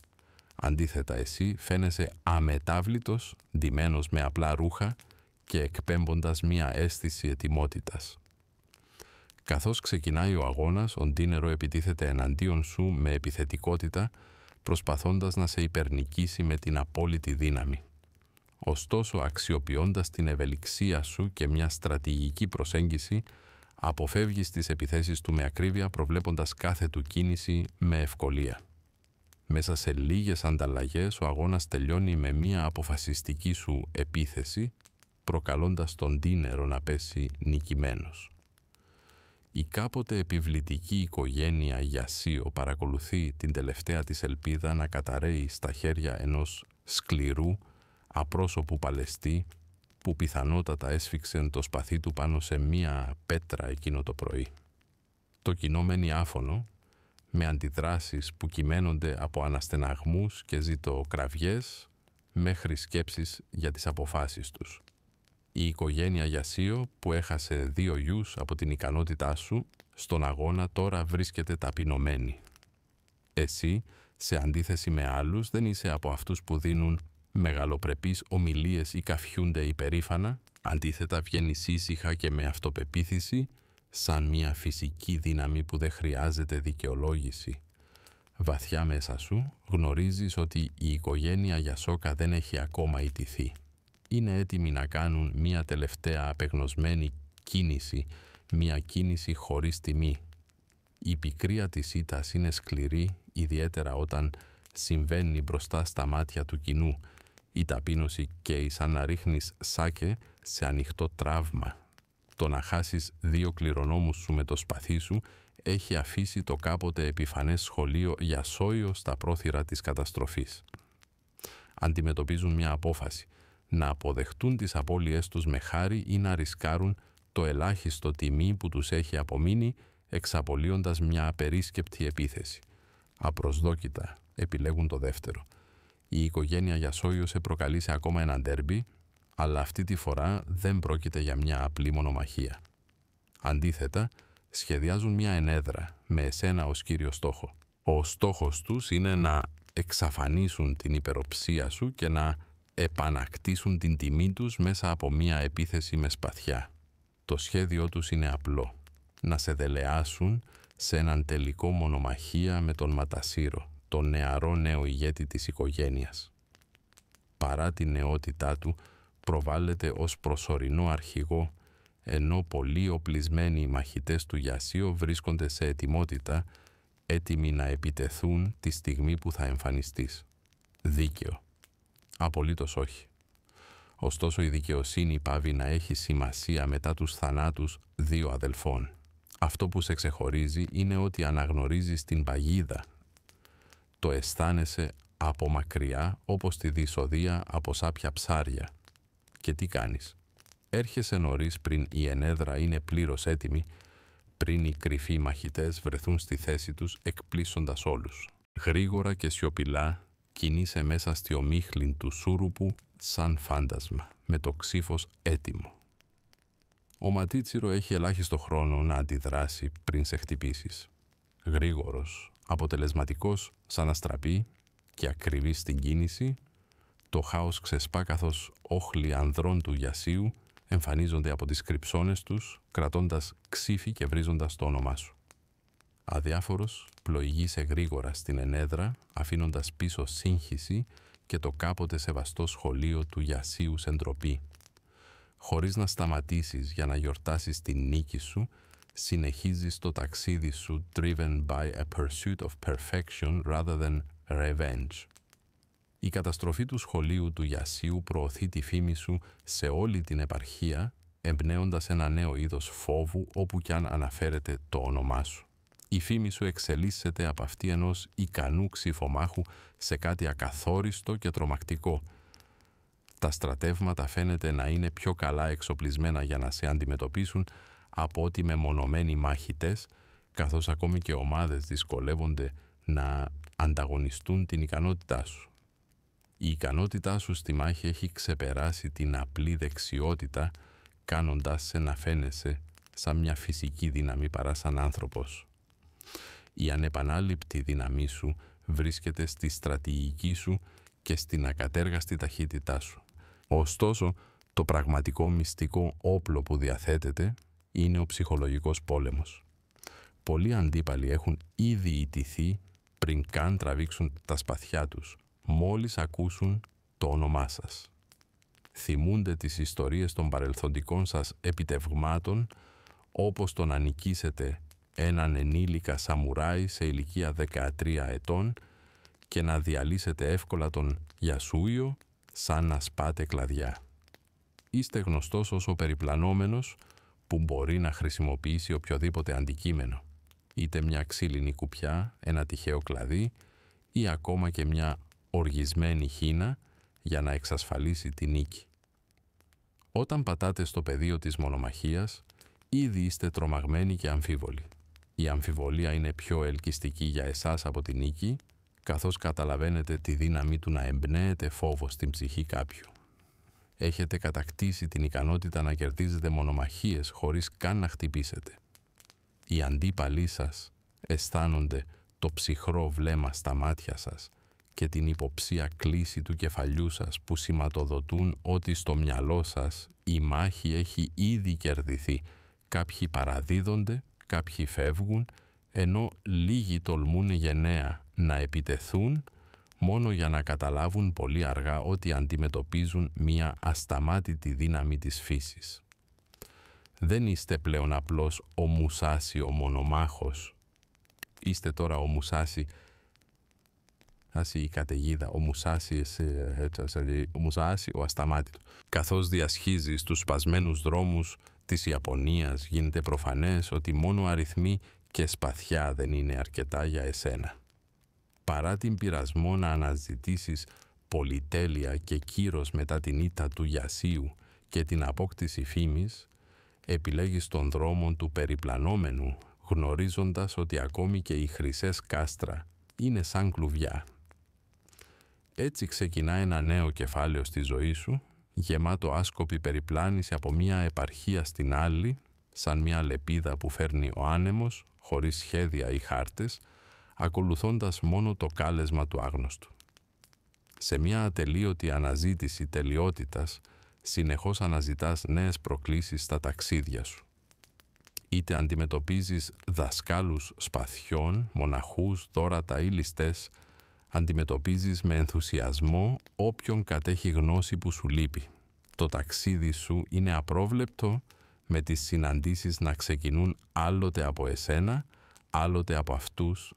Αντίθετα εσύ φαίνεσαι αμετάβλητος, ντυμένος με απλά ρούχα και εκπέμποντας μία αίσθηση ετοιμότητας. Καθώς ξεκινάει ο αγώνας, ο Ντίνερο επιτίθεται εναντίον σου με επιθετικότητα, προσπαθώντας να σε υπερνικήσει με την απόλυτη δύναμη. Ωστόσο, αξιοποιώντας την ευελιξία σου και μια στρατηγική προσέγγιση, αποφεύγεις τις επιθέσεις του με ακρίβεια, προβλέποντας κάθε του κίνηση με ευκολία. Μέσα σε λίγες ανταλλαγές, ο αγώνας τελειώνει με μια αποφασιστική σου επίθεση, προκαλώντας τον Ντίνερο να πέσει νικημένος. Η κάποτε επιβλητική οικογένεια Γιασίο παρακολουθεί την τελευταία της ελπίδα να καταρρέει στα χέρια ενός σκληρού, απρόσωπου παλαιστή που πιθανότατα έσφιξε το σπαθί του πάνω σε μία πέτρα εκείνο το πρωί. Το κοινό μένει άφωνο, με αντιδράσεις που κυμαίνονται από αναστεναγμούς και ζητοκραυγές μέχρι σκέψεις για τις αποφάσεις τους. Η οικογένεια Γιασίο, που έχασε 2 γιους από την ικανότητά σου, στον αγώνα τώρα βρίσκεται ταπεινωμένη. Εσύ, σε αντίθεση με άλλους, δεν είσαι από αυτούς που δίνουν μεγαλοπρεπείς ομιλίες ή καφιούνται υπερήφανα, αντίθετα βγαίνεις ήσυχα και με αυτοπεποίθηση, σαν μια φυσική δύναμη που δεν χρειάζεται δικαιολόγηση. Βαθιά μέσα σου γνωρίζεις ότι η οικογένεια Γιασόκα δεν έχει ακόμα ιτηθεί. Είναι έτοιμοι να κάνουν μια τελευταία απεγνωσμένη κίνηση, μια κίνηση χωρίς τιμή. Η πικρία της ήττας είναι σκληρή, ιδιαίτερα όταν συμβαίνει μπροστά στα μάτια του κοινού. Η ταπείνωση καίει σαν να ρίχνεις σάκε σε ανοιχτό τραύμα. Το να χάσεις 2 κληρονόμους σου με το σπαθί σου έχει αφήσει το κάποτε επιφανές σχολείο Γιασόιο στα πρόθυρα της καταστροφής. Αντιμετωπίζουν μια απόφαση, να αποδεχτούν τις απώλειές τους με χάρη ή να ρισκάρουν το ελάχιστο τιμή που τους έχει απομείνει, εξαπολύοντας μια απερίσκεπτη επίθεση. Απροσδόκητα επιλέγουν το δεύτερο. Η οικογένεια Γιασόιο σε προκαλεί σε ακόμα ένα ντέρμπι, αλλά αυτή τη φορά δεν πρόκειται για μια απλή μονομαχία. Αντίθετα, σχεδιάζουν μια ενέδρα με εσένα ως κύριο στόχο. Ο στόχος τους είναι να εξαφανίσουν την υπεροψία σου και να επανακτήσουν την τιμή τους μέσα από μία επίθεση με σπαθιά. Το σχέδιό τους είναι απλό. Να σε δελεάσουν σε έναν τελικό μονομαχία με τον Ματασίρο, τον νεαρό νέο ηγέτη της οικογένειας. Παρά την νεότητά του, προβάλλεται ως προσωρινό αρχηγό, ενώ πολλοί οπλισμένοι μαχητές του Γιασίο βρίσκονται σε ετοιμότητα, έτοιμοι να επιτεθούν τη στιγμή που θα εμφανιστείς. Δίκαιο. Απολύτως όχι. Ωστόσο η δικαιοσύνη πάβει να έχει σημασία μετά τους θανάτους δύο αδελφών. Αυτό που σε ξεχωρίζει είναι ότι αναγνωρίζεις την παγίδα. Το αισθάνεσαι από μακριά όπως τη δυσοδεία από σάπια ψάρια. Και τι κάνεις? Έρχεσαι νωρίς πριν η ενέδρα είναι πλήρως έτοιμη, πριν οι κρυφοί μαχητές βρεθούν στη θέση τους εκπλήσοντας όλους. Γρήγορα και σιωπηλά κινείσαι μέσα στη ομίχλην του σούρουπου σαν φάντασμα, με το ξύφος έτοιμο. Ο Ματίτσιρο έχει ελάχιστο χρόνο να αντιδράσει πριν σε χτυπήσεις. Γρήγορος, αποτελεσματικός σαν αστραπή και ακριβής στην κίνηση, το χάος ξεσπά καθώς όχλοι ανδρών του Γιασίου εμφανίζονται από τις κρυψώνες τους, κρατώντας ξύφη και βρίζοντας το όνομά σου. Αδιάφορος, πλοηγείσαι γρήγορα στην ενέδρα, αφήνοντας πίσω σύγχυση και το κάποτε σεβαστό σχολείο του Γιασίου σε ντροπή. Χωρίς να σταματήσεις για να γιορτάσεις την νίκη σου, συνεχίζεις το ταξίδι σου driven by a pursuit of perfection rather than revenge. Η καταστροφή του σχολείου του Γιασίου προωθεί τη φήμη σου σε όλη την επαρχία, εμπνέοντας ένα νέο είδος φόβου όπου κι αν αναφέρεται το όνομά σου. Η φήμη σου εξελίσσεται από αυτή ενός ικανού ξυφομάχου σε κάτι ακαθόριστο και τρομακτικό. Τα στρατεύματα φαίνεται να είναι πιο καλά εξοπλισμένα για να σε αντιμετωπίσουν από ότι μεμονωμένοι μάχητες, καθώς ακόμη και ομάδες δυσκολεύονται να ανταγωνιστούν την ικανότητά σου. Η ικανότητά σου στη μάχη έχει ξεπεράσει την απλή δεξιότητα, κάνοντάς σε να φαίνεσαι σαν μια φυσική δύναμη παρά σαν άνθρωπος. Η ανεπανάληπτη δύναμή σου βρίσκεται στη στρατηγική σου και στην ακατέργαστη ταχύτητά σου. Ωστόσο, το πραγματικό μυστικό όπλο που διαθέτεται είναι ο ψυχολογικός πόλεμος. Πολλοί αντίπαλοι έχουν ήδη ιτηθεί πριν καν τραβήξουν τα σπαθιά τους, μόλις ακούσουν το όνομά σας. Θυμούνται τις ιστορίες των παρελθοντικών σας επιτευγμάτων, όπως το να νικήσετε έναν ενήλικα σαμουράι σε ηλικία 13 ετών και να διαλύσετε εύκολα τον Γιασούιο σαν να σπάτε κλαδιά. Είστε γνωστός ως ο περιπλανόμενος που μπορεί να χρησιμοποιήσει οποιοδήποτε αντικείμενο, είτε μια ξύλινη κουπιά, ένα τυχαίο κλαδί ή ακόμα και μια οργισμένη χίνα για να εξασφαλίσει τη νίκη. Όταν πατάτε στο πεδίο της μονομαχίας, ήδη είστε τρομαγμένοι και αμφίβολοι. Η αμφιβολία είναι πιο ελκυστική για εσάς από τη νίκη, καθώς καταλαβαίνετε τη δύναμη του να εμπνέεται φόβο στην ψυχή κάποιου. Έχετε κατακτήσει την ικανότητα να κερδίζετε μονομαχίες χωρίς καν να χτυπήσετε. Οι αντίπαλοι σας αισθάνονται το ψυχρό βλέμμα στα μάτια σας και την υποψία κλίση του κεφαλιού σας που σηματοδοτούν ότι στο μυαλό σας η μάχη έχει ήδη κερδιθεί. Κάποιοι παραδίδονται, κάποιοι φεύγουν, ενώ λίγοι τολμούν γενναία να επιτεθούν μόνο για να καταλάβουν πολύ αργά ότι αντιμετωπίζουν μια ασταμάτητη δύναμη της φύσης. Δεν είστε πλέον απλώς ο Μουσάσι ο μονομάχος. Είστε τώρα ο Μουσάσι, η καταιγίδα, ο Μουσάσι ο ασταμάτητο. Καθώς διασχίζει στους σπασμένους δρόμους της Ιαπωνίας, γίνεται προφανές ότι μόνο αριθμοί και σπαθιά δεν είναι αρκετά για εσένα. Παρά την πειρασμό να αναζητήσεις πολυτέλεια και κύρος μετά την ήττα του Γιασίου και την απόκτηση φήμης, επιλέγεις τον δρόμο του περιπλανόμενου, γνωρίζοντας ότι ακόμη και οι χρυσές κάστρα είναι σαν κλουβιά. Έτσι ξεκινά ένα νέο κεφάλαιο στη ζωή σου, γεμάτο άσκοπη περιπλάνηση από μία επαρχία στην άλλη, σαν μία λεπίδα που φέρνει ο άνεμος, χωρίς σχέδια ή χάρτες, ακολουθώντας μόνο το κάλεσμα του άγνωστου. Σε μια ατελείωτη αναζήτηση τελειότητας, συνεχώς αναζητάς νέες προκλήσεις στα ταξίδια σου. Είτε αντιμετωπίζεις δασκάλους σπαθιών, μοναχούς, δώρατα ή ληστές, αντιμετωπίζεις με ενθουσιασμό όποιον κατέχει γνώση που σου λείπει. Το ταξίδι σου είναι απρόβλεπτο, με τις συναντήσεις να ξεκινούν άλλοτε από εσένα, άλλοτε από αυτούς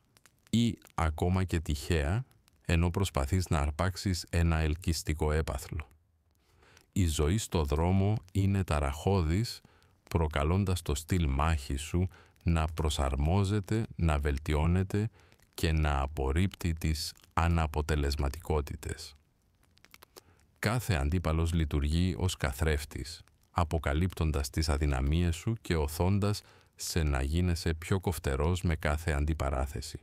ή ακόμα και τυχαία, ενώ προσπαθείς να αρπάξεις ένα ελκυστικό έπαθλο. Η ζωή στο δρόμο είναι ταραχώδης, προκαλώντας το στυλ μάχης σου να προσαρμόζεται, να βελτιώνεται και να απορρίπτει τις αναποτελεσματικότητες. Κάθε αντίπαλος λειτουργεί ως καθρέφτης, αποκαλύπτοντας τις αδυναμίες σου και οθώντας σε να γίνεσαι πιο κοφτερός με κάθε αντιπαράθεση.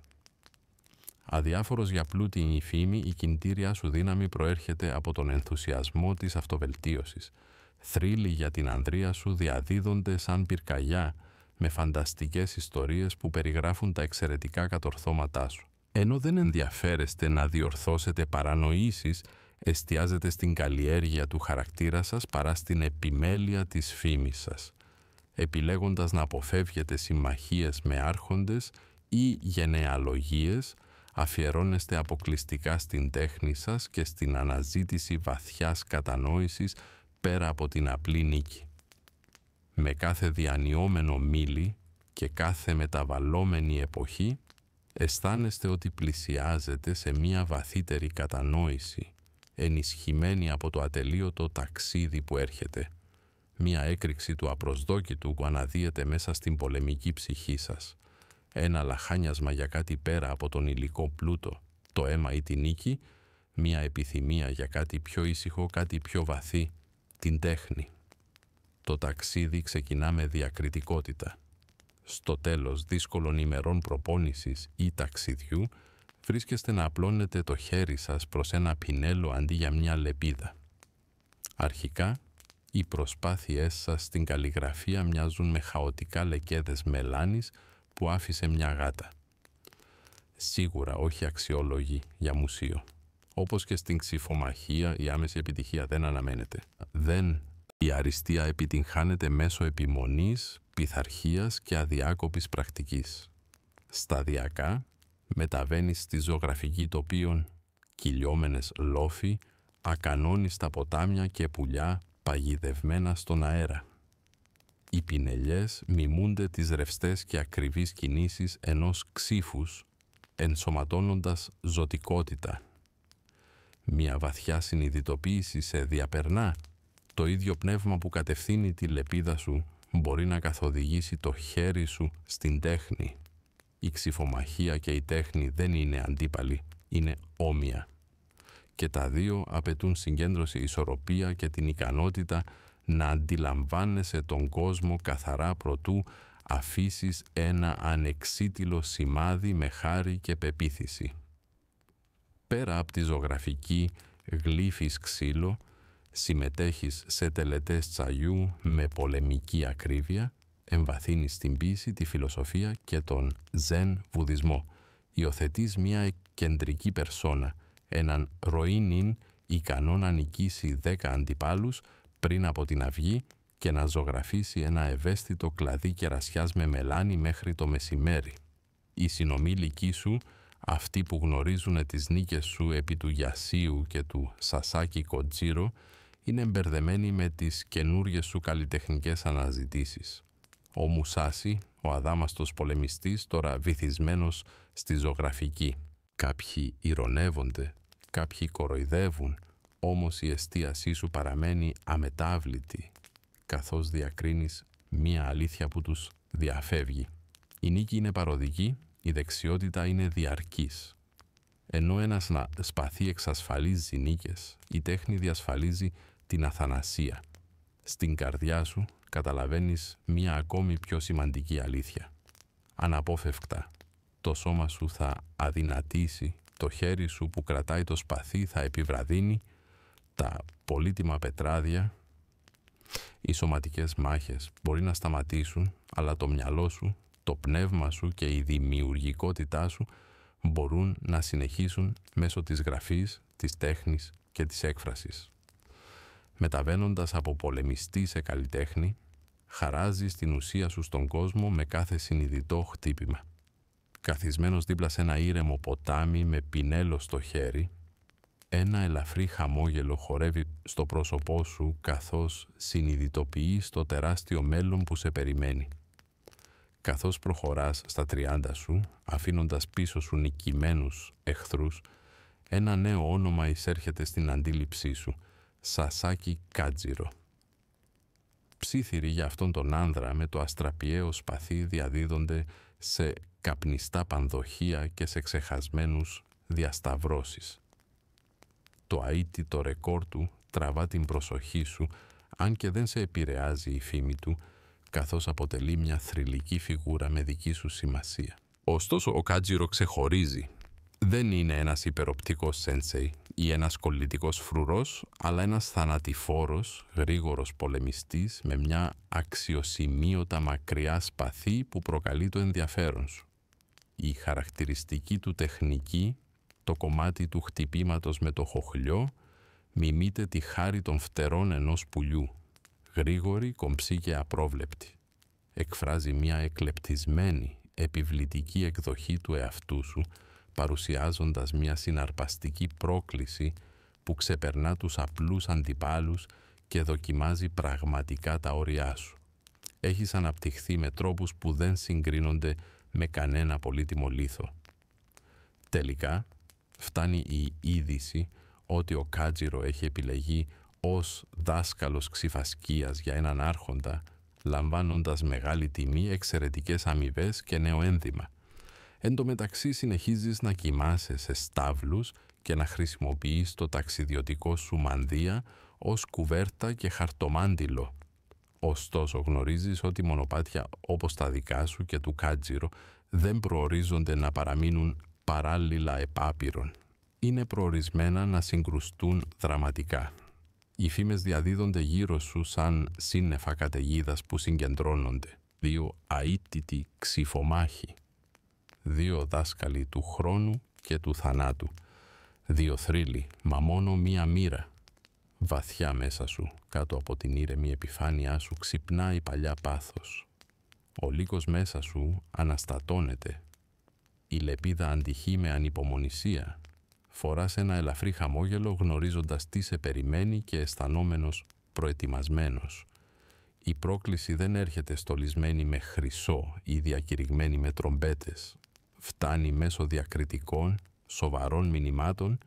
Αδιάφορος για πλούτη φήμη, η κινητήριά σου δύναμη προέρχεται από τον ενθουσιασμό της αυτοβελτίωσης. Θρύλοι για την ανδρεία σου διαδίδονται σαν πυρκαγιά με φανταστικές ιστορίες που περιγράφουν τα εξαιρετικά κατορθώματά σου. Ενώ δεν ενδιαφέρεστε να διορθώσετε παρανοήσεις, εστιάζετε στην καλλιέργεια του χαρακτήρα σας παρά στην επιμέλεια της φήμης σας, επιλέγοντας να αποφεύγετε συμμαχίες με άρχοντες ή γενεαλογίες. Αφιερώνεστε αποκλειστικά στην τέχνη σας και στην αναζήτηση βαθιάς κατανόησης πέρα από την απλή νίκη. Με κάθε διανυόμενο μίλι και κάθε μεταβαλλόμενη εποχή, αισθάνεστε ότι πλησιάζετε σε μία βαθύτερη κατανόηση, ενισχυμένη από το ατελείωτο ταξίδι που έρχεται, μία έκρηξη του απροσδόκητου που αναδύεται μέσα στην πολεμική ψυχή σας. Ένα λαχάνιασμα για κάτι πέρα από τον υλικό πλούτο, το αίμα ή τη νίκη, μία επιθυμία για κάτι πιο ήσυχο, κάτι πιο βαθύ, την τέχνη. Το ταξίδι ξεκινά με διακριτικότητα. Στο τέλος δύσκολων ημερών προπόνησης ή ταξιδιού, βρίσκεστε να απλώνετε το χέρι σας προς ένα πινέλο αντί για μια λεπίδα. Αρχικά, οι προσπάθειές σας στην καλλιγραφία μοιάζουν με χαοτικά λεκέδες μελάνης που άφησε μια γάτα. Σίγουρα όχι αξιόλογη για μουσείο. Όπως και στην ξυφομαχία, η άμεση επιτυχία δεν αναμένεται. Η αριστεία επιτυγχάνεται μέσω επιμονής, πειθαρχίας και αδιάκοπης πρακτικής. Σταδιακά μεταβαίνεις στη ζωγραφική τοπίων, κυλιόμενες λόφοι, ακανόνιστα ποτάμια και πουλιά παγιδευμένα στον αέρα. Οι πινελιές μιμούνται τις ρευστές και ακριβείς κινήσεις ενός ξύφους, ενσωματώνοντας ζωτικότητα. Μια βαθιά συνειδητοποίηση σε διαπερνά. Το ίδιο πνεύμα που κατευθύνει τη λεπίδα σου μπορεί να καθοδηγήσει το χέρι σου στην τέχνη. Η ξυφομαχία και η τέχνη δεν είναι αντίπαλοι, είναι όμοια. Και τα δύο απαιτούν συγκέντρωση, ισορροπία και την ικανότητα να αντιλαμβάνεσαι τον κόσμο καθαρά προτού αφήσεις ένα ανεξίτηλο σημάδι με χάρη και πεποίθηση. Πέρα από τη ζωγραφική γλύφεις ξύλο, συμμετέχεις σε τελετές τσαγιού με πολεμική ακρίβεια, εμβαθύνεις την ποίηση, τη φιλοσοφία και τον ζεν βουδισμό. Υιοθετείς μια κεντρική περσόνα, έναν ροήνιν ικανό να νικήσει 10 αντιπάλους πριν από την αυγή και να ζωγραφίσει ένα ευαίσθητο κλαδί κερασιάς με μελάνι μέχρι το μεσημέρι. Οι συνομήλικοί σου, αυτοί που γνωρίζουν τις νίκες σου επί του Γιασίου και του Σασάκι Κοτζίρο, είναι μπερδεμένοι με τις καινούριες σου καλλιτεχνικές αναζητήσεις. Ο Μουσάσι, ο αδάμαστος πολεμιστής, τώρα βυθισμένος στη ζωγραφική. Κάποιοι ηρωνεύονται, κάποιοι κοροϊδεύουν, όμως η εστίασή σου παραμένει αμετάβλητη, καθώς διακρίνεις μία αλήθεια που τους διαφεύγει. Η νίκη είναι παροδική, η δεξιότητα είναι διαρκής. Ενώ ένας σπαθί εξασφαλίζει νίκες, η τέχνη διασφαλίζει την αθανασία. Στην καρδιά σου καταλαβαίνεις μία ακόμη πιο σημαντική αλήθεια. Αναπόφευκτα, το σώμα σου θα αδυνατήσει, το χέρι σου που κρατάει το σπαθί θα επιβραδύνει, τα πολύτιμα πετράδια, οι σωματικές μάχες μπορεί να σταματήσουν, αλλά το μυαλό σου, το πνεύμα σου και η δημιουργικότητά σου μπορούν να συνεχίσουν μέσω της γραφής, της τέχνης και της έκφρασης. Μεταβαίνοντας από πολεμιστή σε καλλιτέχνη, χαράζεις την ουσία σου στον κόσμο με κάθε συνειδητό χτύπημα. Καθισμένος δίπλα σε ένα ήρεμο ποτάμι με πινέλο στο χέρι, ένα ελαφρύ χαμόγελο χορεύει στο πρόσωπό σου καθώς συνειδητοποιείς το τεράστιο μέλλον που σε περιμένει. Καθώς προχωράς στα 30 σου, αφήνοντας πίσω σου νικημένους εχθρούς, ένα νέο όνομα εισέρχεται στην αντίληψή σου, Σασάκι Κάτζιρο. Ψήθυροι για αυτόν τον άνδρα με το αστραπιαίο σπαθί διαδίδονται σε καπνιστά πανδοχεία και σε ξεχασμένους διασταυρώσεις. Το αίτητο ρεκόρ του τραβά την προσοχή σου, αν και δεν σε επηρεάζει η φήμη του, καθώς αποτελεί μια θρυλική φιγούρα με δική σου σημασία. Ωστόσο, ο Κάτζιρο ξεχωρίζει. Δεν είναι ένας υπεροπτικός σένσεϊ ή ένας κολλητικός φρουρός, αλλά ένας θανατηφόρος, γρήγορος πολεμιστής με μια αξιοσημείωτα μακριά σπαθί που προκαλεί το ενδιαφέρον σου. Η χαρακτηριστική του τεχνική, το κομμάτι του χτυπήματος με το χοχλιό, μιμείται τη χάρη των φτερών ενός πουλιού, γρήγορη, κομψή και απρόβλεπτη. Εκφράζει μια εκλεπτισμένη, επιβλητική εκδοχή του εαυτού σου, παρουσιάζοντας μια συναρπαστική πρόκληση που ξεπερνά τους απλούς αντιπάλους και δοκιμάζει πραγματικά τα όρια σου. Έχεις αναπτυχθεί με τρόπους που δεν συγκρίνονται με κανένα πολύτιμο λίθο. Τελικά, φτάνει η είδηση ότι ο Κάτζιρο έχει επιλεγεί ως δάσκαλος ξυφασκίας για έναν άρχοντα, λαμβάνοντας μεγάλη τιμή, εξαιρετικές αμοιβές και νέο ένδυμα. Εν τω μεταξύ συνεχίζεις να κοιμάσαι σε στάβλους και να χρησιμοποιείς το ταξιδιωτικό σου μανδύα ως κουβέρτα και χαρτομάντιλο. Ωστόσο γνωρίζεις ότι μονοπάτια όπως τα δικά σου και του Κάτζιρο δεν προορίζονται να παραμείνουν παράλληλα επάπειρον. Είναι προορισμένα να συγκρουστούν δραματικά. Οι φήμες διαδίδονται γύρω σου σαν σύννεφα καταιγίδας που συγκεντρώνονται. Δύο αίτητοι ξυφομάχοι. Δύο δάσκαλοι του χρόνου και του θανάτου. Δύο θρύλοι, μα μόνο μία μοίρα. Βαθιά μέσα σου, κάτω από την ήρεμη επιφάνειά σου, ξυπνά η παλιά πάθος. Ο λύκος μέσα σου αναστατώνεται. Η λεπίδα αντυχεί με ανυπομονησία. Φοράς ένα ελαφρύ χαμόγελο γνωρίζοντας τι σε περιμένει και αισθανόμενος προετοιμασμένος. Η πρόκληση δεν έρχεται στολισμένη με χρυσό ή διακηρυγμένη με τρομπέτες. Φτάνει μέσω διακριτικών, σοβαρών μηνυμάτων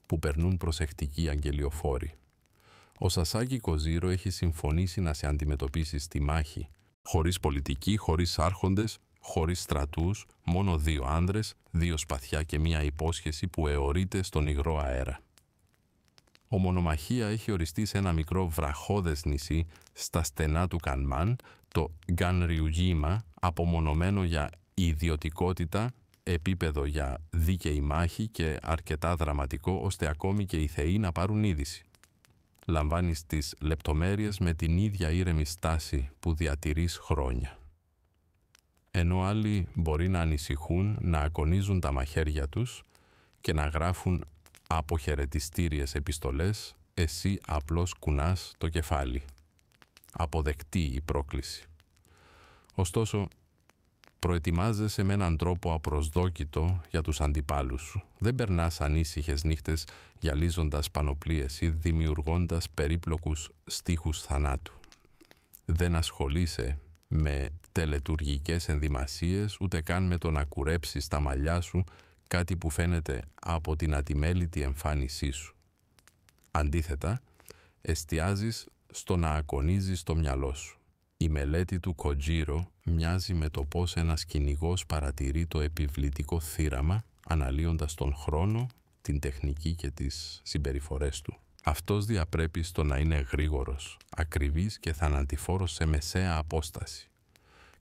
που περνούν προσεκτικοί αγγελιοφόροι. Ο Σασάκι Κοζίρο έχει συμφωνήσει να σε αντιμετωπίσει στη μάχη, χωρίς πολιτική, χωρίς άρχοντες, χωρίς στρατούς, μόνο δύο άνδρες, δύο σπαθιά και μία υπόσχεση που αιωρείται στον υγρό αέρα. Ο μονομαχία έχει οριστεί σε ένα μικρό βραχώδες νησί στα στενά του Κανμάν, το Γκανριουγίμα, απομονωμένο για ιδιωτικότητα, επίπεδο για δίκαιη μάχη και αρκετά δραματικό ώστε ακόμη και οι θεοί να πάρουν είδηση. Λαμβάνεις τις λεπτομέρειες με την ίδια ήρεμη στάση που διατηρείς χρόνια. Ενώ άλλοι μπορεί να ανησυχούν, να ακονίζουν τα μαχαίρια τους και να γράφουν αποχαιρετιστήριες επιστολές, εσύ απλώς κουνάς το κεφάλι. Αποδεκτή η πρόκληση. Ωστόσο, προετοιμάζεσαι με έναν τρόπο απροσδόκητο για τους αντιπάλους σου. Δεν περνάς ανήσυχες νύχτες γυαλίζοντας πανοπλίες ή δημιουργώντας περίπλοκους στίχους θανάτου. Δεν ασχολείσαι με τελετουργικές ενδυμασίες, ούτε καν με το να κουρέψεις τα μαλλιά σου, κάτι που φαίνεται από την ατιμέλητη εμφάνισή σου. Αντίθετα, εστιάζεις στο να ακονίζεις το μυαλό σου. Η μελέτη του Κοτζίρο μοιάζει με το πώς ένας κυνηγός παρατηρεί το επιβλητικό θύραμα, αναλύοντας τον χρόνο, την τεχνική και τις συμπεριφορές του. Αυτός διαπρέπει στο να είναι γρήγορος, ακριβής και θανατηφόρος σε μεσαία απόσταση.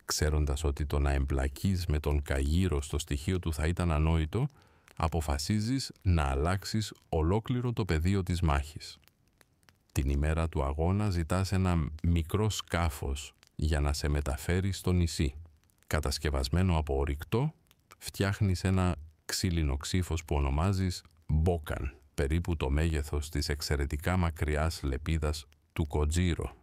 Ξέροντας ότι το να εμπλακείς με τον καγύρο στο στοιχείο του θα ήταν ανόητο, αποφασίζεις να αλλάξεις ολόκληρο το πεδίο της μάχης. Την ημέρα του αγώνα ζητάς ένα μικρό σκάφος για να σε μεταφέρει στο νησί. Κατασκευασμένο από ορυκτό, φτιάχνεις ένα ξύλινο ξύφος που ονομάζεις Μπόκαν περίπου το μέγεθος της εξαιρετικά μακριάς λεπίδας του Κοτζίρο.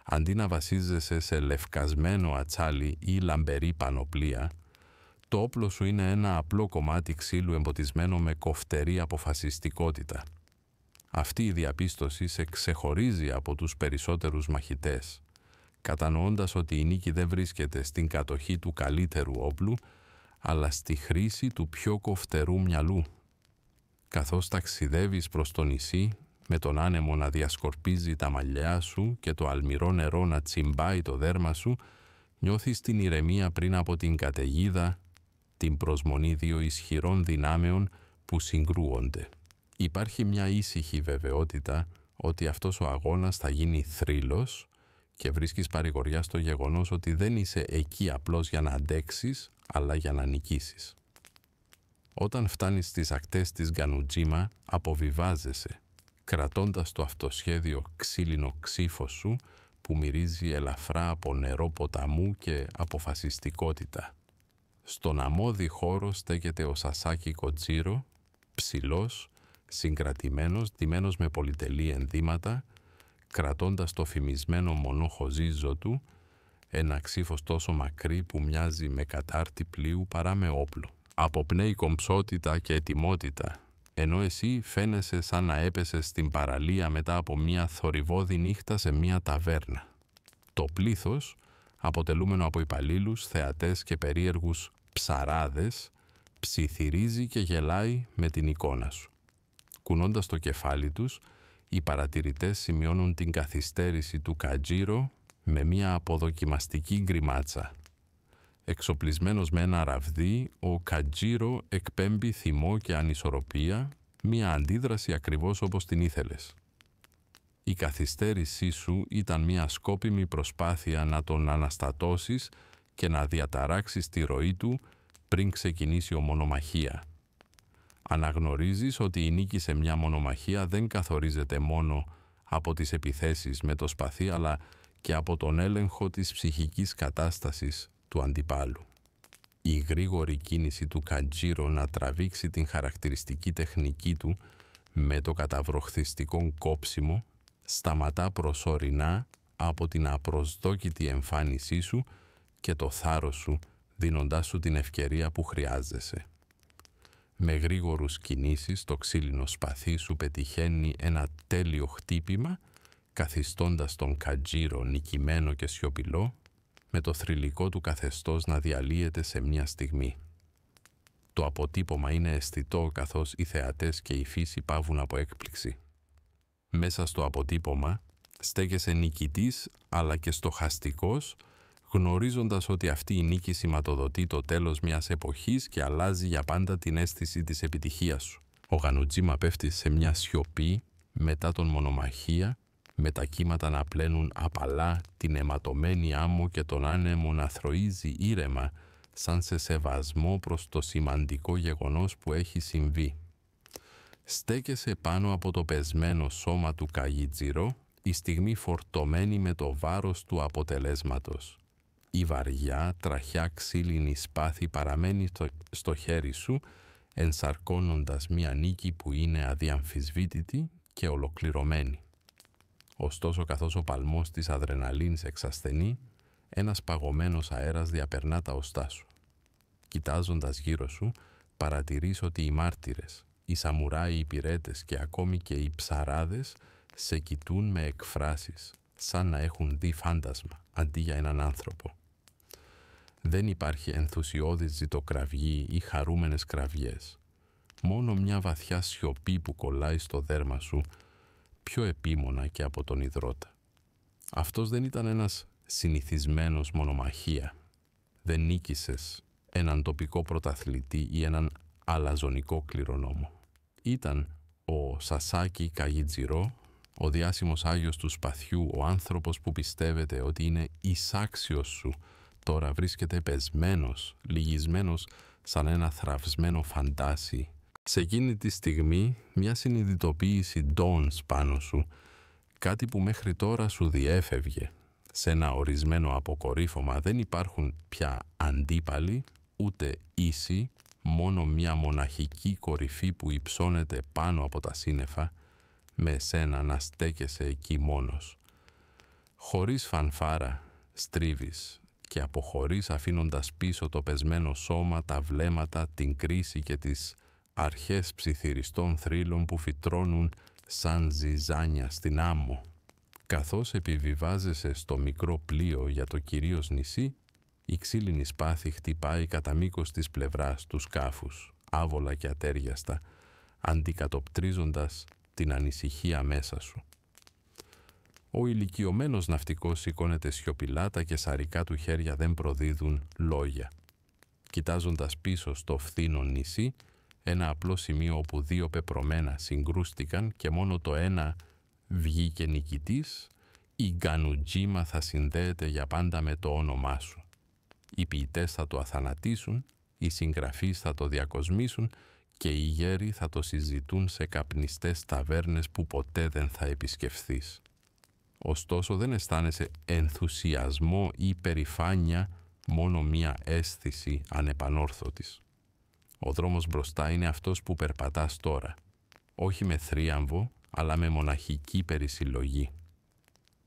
Αντί να βασίζεσαι σε λευκασμένο ατσάλι ή λαμπερή πανοπλία, το όπλο σου είναι ένα απλό κομμάτι ξύλου εμποτισμένο με κοφτερή αποφασιστικότητα. Αυτή η διαπίστωση σε ξεχωρίζει από τους περισσότερους μαχητές, κατανοώντας ότι η νίκη δεν βρίσκεται στην κατοχή του καλύτερου όπλου, αλλά στη χρήση του πιο κοφτερού μυαλού. Καθώς ταξιδεύεις προς το νησί, με τον άνεμο να διασκορπίζει τα μαλλιά σου και το αλμυρό νερό να τσιμπάει το δέρμα σου, νιώθεις την ηρεμία πριν από την καταιγίδα, την προσμονή δύο ισχυρών δυνάμεων που συγκρούονται. Υπάρχει μια ήσυχη βεβαιότητα ότι αυτός ο αγώνας θα γίνει θρύλος και βρίσκεις παρηγοριά στο γεγονός ότι δεν είσαι εκεί απλώς για να αντέξεις, αλλά για να νικήσεις. Όταν φτάνεις στις ακτές της Γκανουτζίμα, αποβιβάζεσαι, κρατώντας το αυτοσχέδιο ξύλινο ξύφο σου που μυρίζει ελαφρά από νερό ποταμού και αποφασιστικότητα. Στον αμμώδη χώρο στέκεται ο Σασάκι Κοτζίρο, ψηλός, συγκρατημένος, ντυμένος με πολυτελή ενδύματα, κρατώντας το φημισμένο μονόχο ζύζο του, ένα ξύφος τόσο μακρύ που μοιάζει με κατάρτι πλοίου παρά με όπλο. Αποπνέει κομψότητα και ετοιμότητα, ενώ εσύ φαίνεσαι σαν να έπεσες στην παραλία μετά από μια θορυβώδη νύχτα σε μια ταβέρνα. Το πλήθος, αποτελούμενο από υπαλλήλους, θεατές και περίεργους ψαράδες, ψιθυρίζει και γελάει με την εικόνα σου. Κουνώντας το κεφάλι τους, οι παρατηρητές σημειώνουν την καθυστέρηση του Κατζίρο με μια αποδοκιμαστική γκριμάτσα. Εξοπλισμένος με ένα ραβδί, ο Κατζίρο εκπέμπει θυμό και ανισορροπία, μια αντίδραση ακριβώς όπως την ήθελες. Η καθυστέρησή σου ήταν μια σκόπιμη προσπάθεια να τον αναστατώσεις και να διαταράξεις τη ροή του πριν ξεκινήσει ο μονομαχία. Αναγνωρίζεις ότι η νίκη σε μια μονομαχία δεν καθορίζεται μόνο από τις επιθέσεις με το σπαθί, αλλά και από τον έλεγχο της ψυχικής κατάστασης του αντιπάλου. Η γρήγορη κίνηση του Κατζίρο να τραβήξει την χαρακτηριστική τεχνική του με το καταβροχθιστικό κόψιμο σταματά προσωρινά από την απροσδόκητη εμφάνισή σου και το θάρρος σου, δίνοντάς σου την ευκαιρία που χρειάζεσαι. Με γρήγορους κινήσεις το ξύλινο σπαθί σου πετυχαίνει ένα τέλειο χτύπημα, καθιστώντας τον Κατζίρο νικημένο και σιωπηλό, με το θρυλικό του καθεστώς να διαλύεται σε μια στιγμή. Το αποτύπωμα είναι αισθητό καθώς οι θεατές και η φύση πάβουν από έκπληξη. Μέσα στο αποτύπωμα στέκεσαι νικητής αλλά και στοχαστικός, γνωρίζοντας ότι αυτή η νίκη σηματοδοτεί το τέλος μιας εποχής και αλλάζει για πάντα την αίσθηση της επιτυχίας σου. Ο Γκανουτζίμα πέφτει σε μια σιωπή μετά τον μονομαχία, με τα κύματα να πλένουν απαλά την αιματωμένη άμμο και τον άνεμο να θροίζει ήρεμα, σαν σε σεβασμό προς το σημαντικό γεγονός που έχει συμβεί. Στέκεσαι πάνω από το πεσμένο σώμα του Κατζίρο, η στιγμή φορτωμένη με το βάρος του αποτελέσματος. Η βαριά, τραχιά ξύλινη σπάθη παραμένει στο χέρι σου, ενσαρκώνοντας μια νίκη που είναι αδιαμφισβήτητη και ολοκληρωμένη. Ωστόσο, καθώς ο παλμός της αδρεναλίνης εξασθενεί, ένας παγωμένος αέρας διαπερνά τα οστά σου. Κοιτάζοντας γύρω σου, παρατηρείς ότι οι μάρτυρες, οι σαμουράοι υπηρέτες και ακόμη και οι ψαράδες σε κοιτούν με εκφράσεις, σαν να έχουν δει φάντασμα, αντί για έναν άνθρωπο. Δεν υπάρχει ενθουσιώδης ζητοκραυγή ή χαρούμενες κραυγές. Μόνο μια βαθιά σιωπή που κολλάει στο δέρμα σου, πιο επίμονα και από τον ιδρώτα. Αυτός δεν ήταν ένας συνηθισμένος μονομαχία. Δεν νίκησες έναν τοπικό πρωταθλητή ή έναν αλαζονικό κληρονόμο. Ήταν ο Σασάκι Κατζίρο, ο διάσημος Άγιος του Σπαθιού, ο άνθρωπος που πιστεύετε ότι είναι εισάξιος σου, τώρα βρίσκεται πεσμένος, λυγισμένος σαν ένα θραυσμένο φαντάσι. Σε εκείνη τη στιγμή μια συνειδητοποίηση ντόνς πάνω σου, κάτι που μέχρι τώρα σου διέφευγε. Σε ένα ορισμένο αποκορύφωμα δεν υπάρχουν πια αντίπαλοι, ούτε ίσοι, μόνο μια μοναχική κορυφή που υψώνεται πάνω από τα σύννεφα, με εσένα να στέκεσαι εκεί μόνος. Χωρίς φανφάρα στρίβεις και αποχωρείς αφήνοντας πίσω το πεσμένο σώμα, τα βλέμματα, την κρίση και τις αρχές ψιθυριστών θρύλων που φυτρώνουν σαν ζυζάνια στην άμμο. Καθώς επιβιβάζεσαι στο μικρό πλοίο για το κυρίως νησί, η ξύλινη σπάθη χτυπάει κατά μήκος της πλευράς του σκάφους, άβολα και ατέριαστα, αντικατοπτρίζοντας την ανησυχία μέσα σου. Ο ηλικιωμένος ναυτικός σηκώνεται σιωπηλά, τα κεσαρικά του χέρια δεν προδίδουν λόγια. Κοιτάζοντας πίσω στο φθήνον νησί, ένα απλό σημείο όπου δύο πεπρωμένα συγκρούστηκαν και μόνο το ένα βγήκε νικητής, η Γκανουτζίμα θα συνδέεται για πάντα με το όνομά σου. Οι ποιητές θα το αθανατήσουν, οι συγγραφείς θα το διακοσμήσουν και οι γέροι θα το συζητούν σε καπνιστές ταβέρνες που ποτέ δεν θα επισκεφθείς. Ωστόσο δεν αισθάνεσαι ενθουσιασμό ή περηφάνεια, μόνο μία αίσθηση ανεπανόρθωτης. Ο δρόμος μπροστά είναι αυτός που περπατάς τώρα, όχι με θρίαμβο, αλλά με μοναχική περισυλλογή.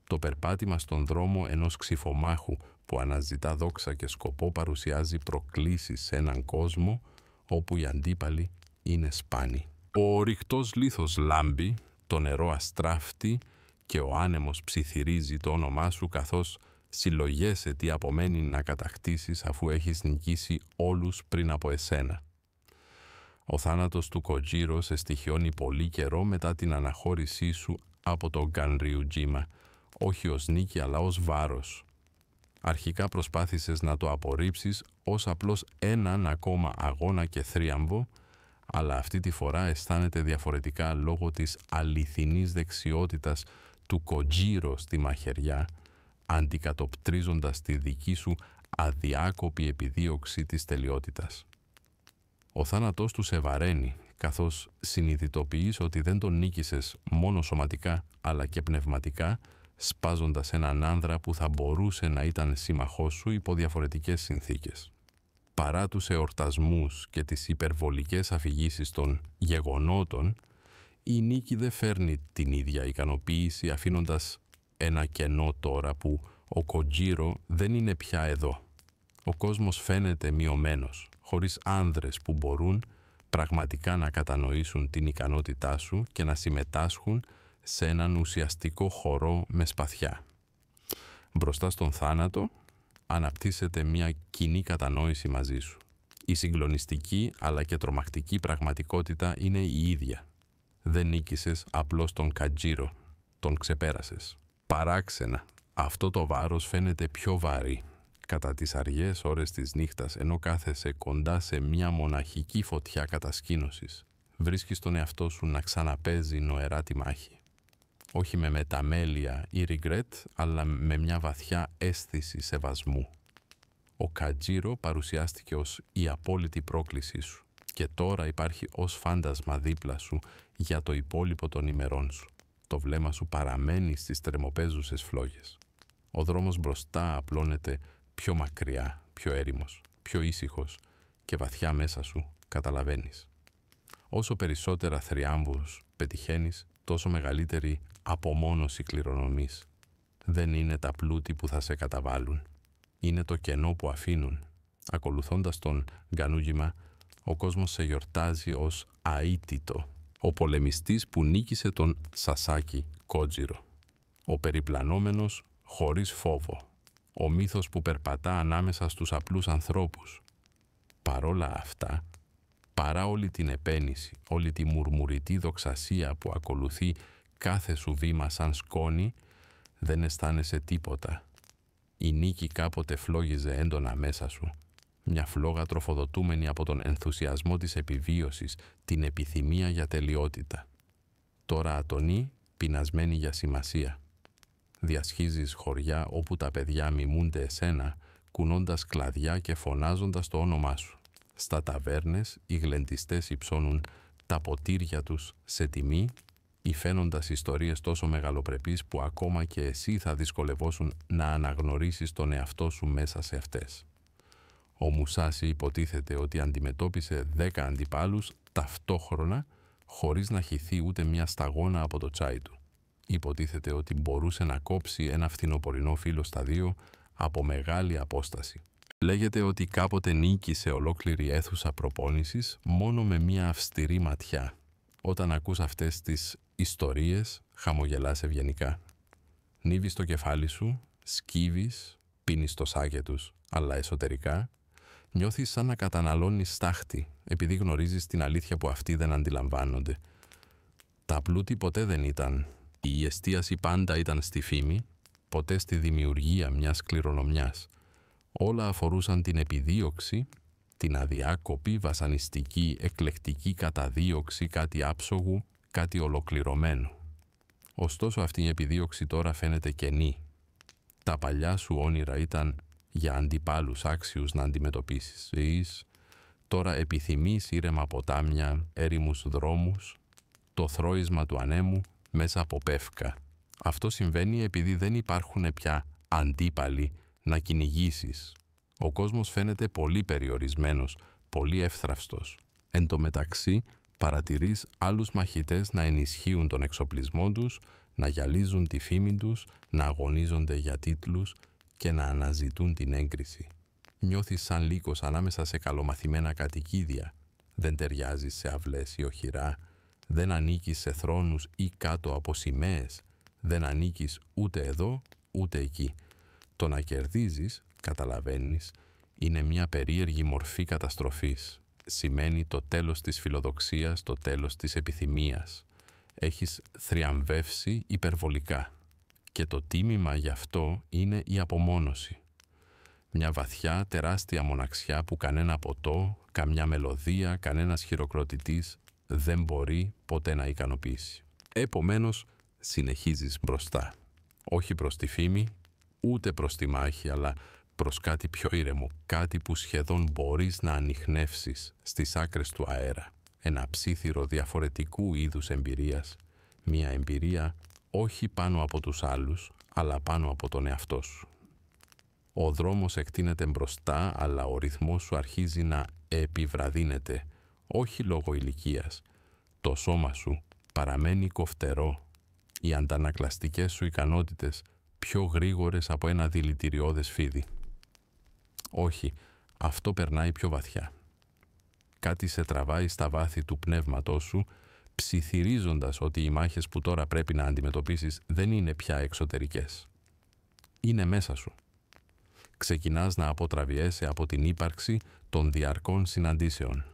Το περπάτημα στον δρόμο ενός ξυφομάχου που αναζητά δόξα και σκοπό παρουσιάζει προκλήσεις σε έναν κόσμο όπου οι αντίπαλοι είναι σπάνιοι. Ο ρηχτός λίθος λάμπει, το νερό αστράφτει και ο άνεμος ψιθυρίζει το όνομά σου καθώς συλλογέσαι τι απομένει να κατακτήσεις αφού έχεις νικήσει όλους πριν από εσένα. Ο θάνατος του Κοτζίρο σε στοιχιώνει πολύ καιρό μετά την αναχώρησή σου από το Γκανριουτζίμα, όχι ως νίκη αλλά ως βάρος. Αρχικά προσπάθησες να το απορρίψεις ως απλώς έναν ακόμα αγώνα και θρίαμβο, αλλά αυτή τη φορά αισθάνεται διαφορετικά λόγω της αληθινής δεξιότητας του Κοτζίρο στη μαχαιριά, αντικατοπτρίζοντας τη δική σου αδιάκοπη επιδίωξη της τελειότητας. Ο θάνατός του σε βαραίνει, καθώς συνειδητοποιείς ότι δεν τον νίκησες μόνο σωματικά, αλλά και πνευματικά, σπάζοντας έναν άνδρα που θα μπορούσε να ήταν σύμμαχός σου υπό διαφορετικές συνθήκες. Παρά τους εορτασμούς και τις υπερβολικές αφηγήσεις των γεγονότων, η νίκη δεν φέρνει την ίδια ικανοποίηση, αφήνοντας ένα κενό τώρα που ο Κοτζίρο δεν είναι πια εδώ. Ο κόσμος φαίνεται μειωμένος, χωρίς άνδρες που μπορούν πραγματικά να κατανοήσουν την ικανότητά σου και να συμμετάσχουν σε έναν ουσιαστικό χορό με σπαθιά. Μπροστά στον θάνατο αναπτύσσεται μια κοινή κατανόηση μαζί σου. Η συγκλονιστική αλλά και τρομακτική πραγματικότητα είναι η ίδια. Δεν νίκησες απλώς τον Κοτζίρο, τον ξεπέρασες. Παράξενα, αυτό το βάρος φαίνεται πιο βαρύ κατά τις αργές ώρες της νύχτας, ενώ κάθεσαι κοντά σε μια μοναχική φωτιά κατασκήνωσης. Βρίσκεις τον εαυτό σου να ξαναπέζει νοερά τη μάχη. Όχι με μεταμέλεια ή regret, αλλά με μια βαθιά αίσθηση σεβασμού. Ο Κοτζίρο παρουσιάστηκε ως η απόλυτη πρόκλησή σου και τώρα υπάρχει ως φάντασμα δίπλα σου για το υπόλοιπο των ημερών σου. Το βλέμμα σου παραμένει στις τρεμοπαίζουσες φλόγες. Ο δρόμος μπροστά απλώνεται πιο μακριά, πιο έρημος, πιο ήσυχος και βαθιά μέσα σου καταλαβαίνεις. Όσο περισσότερα θριάμβους πετυχαίνεις, τόσο μεγαλύτερη απομόνωση κληρονομείς. Δεν είναι τα πλούτη που θα σε καταβάλουν. Είναι το κενό που αφήνουν. Ακολουθώντας τον Γκανουτζίμα, ο κόσμος σε γιορτάζει ως αίτητο. Ο πολεμιστής που νίκησε τον Σασάκι Κότζιρο. Ο περιπλανόμενος χωρίς φόβο. Ο μύθος που περπατά ανάμεσα στους απλούς ανθρώπους. Παρόλα αυτά, παρά όλη την επένηση, όλη τη μουρμουριτή δοξασία που ακολουθεί κάθε σου βήμα σαν σκόνη, δεν αισθάνεσαι τίποτα. Η νίκη κάποτε φλόγιζε έντονα μέσα σου. Μια φλόγα τροφοδοτούμενη από τον ενθουσιασμό της επιβίωσης, την επιθυμία για τελειότητα. Τώρα ατονεί, πεινασμένη για σημασία. Διασχίζεις χωριά όπου τα παιδιά μιμούνται εσένα, κουνώντας κλαδιά και φωνάζοντας το όνομά σου. Στα ταβέρνες οι γλεντιστές υψώνουν τα ποτήρια τους σε τιμή, υφαίνοντας ιστορίες τόσο μεγαλοπρεπείς που ακόμα και εσύ θα δυσκολευόσουν να αναγνωρίσεις τον εαυτό σου μέσα σε αυτές. Ο Μουσάσι υποτίθεται ότι αντιμετώπισε 10 αντιπάλους ταυτόχρονα χωρίς να χυθεί ούτε μια σταγόνα από το τσάι του. Υποτίθεται ότι μπορούσε να κόψει ένα φθινοπορεινό φύλλο στα δύο από μεγάλη απόσταση. Λέγεται ότι κάποτε νίκησε ολόκληρη αίθουσα προπόνησης μόνο με μια αυστηρή ματιά. Όταν ακούς αυτές τις ιστορίες, χαμογελάς ευγενικά. Νίβεις το κεφάλι σου, σκύβεις, πίνεις το σάκε τους, αλλά εσωτερικά νιώθεις σαν να καταναλώνεις στάχτη, επειδή γνωρίζεις την αλήθεια που αυτοί δεν αντιλαμβάνονται. Τα πλούτη ποτέ δεν ήταν. Η εστίαση πάντα ήταν στη φήμη, ποτέ στη δημιουργία μιας κληρονομιάς. Όλα αφορούσαν την επιδίωξη, την αδιάκοπη, βασανιστική, εκλεκτική καταδίωξη κάτι άψογου, κάτι ολοκληρωμένου. Ωστόσο αυτή η επιδίωξη τώρα φαίνεται κενή. Τα παλιά σου όνειρα ήταν για αντιπάλους άξιους να αντιμετωπίσεις. Ζεις, τώρα επιθυμείς ήρεμα ποτάμια, έρημους δρόμους, το θρώισμα του ανέμου μέσα από πεύκα. Αυτό συμβαίνει επειδή δεν υπάρχουν πια αντίπαλοι να κυνηγήσεις. Ο κόσμος φαίνεται πολύ περιορισμένος, πολύ εύθραυστος. Εν τω μεταξύ, παρατηρείς άλλους μαχητές να ενισχύουν τον εξοπλισμό τους, να γυαλίζουν τη φήμη τους, να αγωνίζονται για τίτλους και να αναζητούν την έγκριση. Νιώθεις σαν λύκος ανάμεσα σε καλομαθημένα κατοικίδια. Δεν ταιριάζεις σε αυλές ή οχυρά, δεν ανήκεις σε θρόνους ή κάτω από σημαίες, δεν ανήκεις ούτε εδώ ούτε εκεί. Το να κερδίζεις, καταλαβαίνεις, είναι μια περίεργη μορφή καταστροφής. Σημαίνει το τέλος της φιλοδοξίας, το τέλος της επιθυμίας. Έχεις θριαμβεύσει υπερβολικά και το τίμημα γι' αυτό είναι η απομόνωση. Μια βαθιά, τεράστια μοναξιά που κανένα ποτό, καμιά μελωδία, κανένας χειροκροτητής δεν μπορεί ποτέ να ικανοποιήσει. Επομένως, συνεχίζεις μπροστά. Όχι προς τη φήμη, ούτε προς τη μάχη, αλλά προς κάτι πιο ήρεμο, κάτι που σχεδόν μπορείς να ανιχνεύσεις στις άκρες του αέρα. Ένα ψίθυρο διαφορετικού είδους εμπειρίας, μια εμπειρία όχι πάνω από τους άλλους, αλλά πάνω από τον εαυτό σου. Ο δρόμος εκτείνεται μπροστά, αλλά ο ρυθμός σου αρχίζει να επιβραδύνεται, όχι λόγω ηλικίας. Το σώμα σου παραμένει κοφτερό, οι αντανακλαστικές σου ικανότητες πιο γρήγορες από ένα δηλητηριώδες φίδι. Όχι, αυτό περνάει πιο βαθιά. Κάτι σε τραβάει στα βάθη του πνεύματός σου, ψιθυρίζοντας ότι οι μάχες που τώρα πρέπει να αντιμετωπίσεις δεν είναι πια εξωτερικές. Είναι μέσα σου. Ξεκινάς να αποτραβιέσαι από την ύπαρξη των διαρκών συναντήσεων.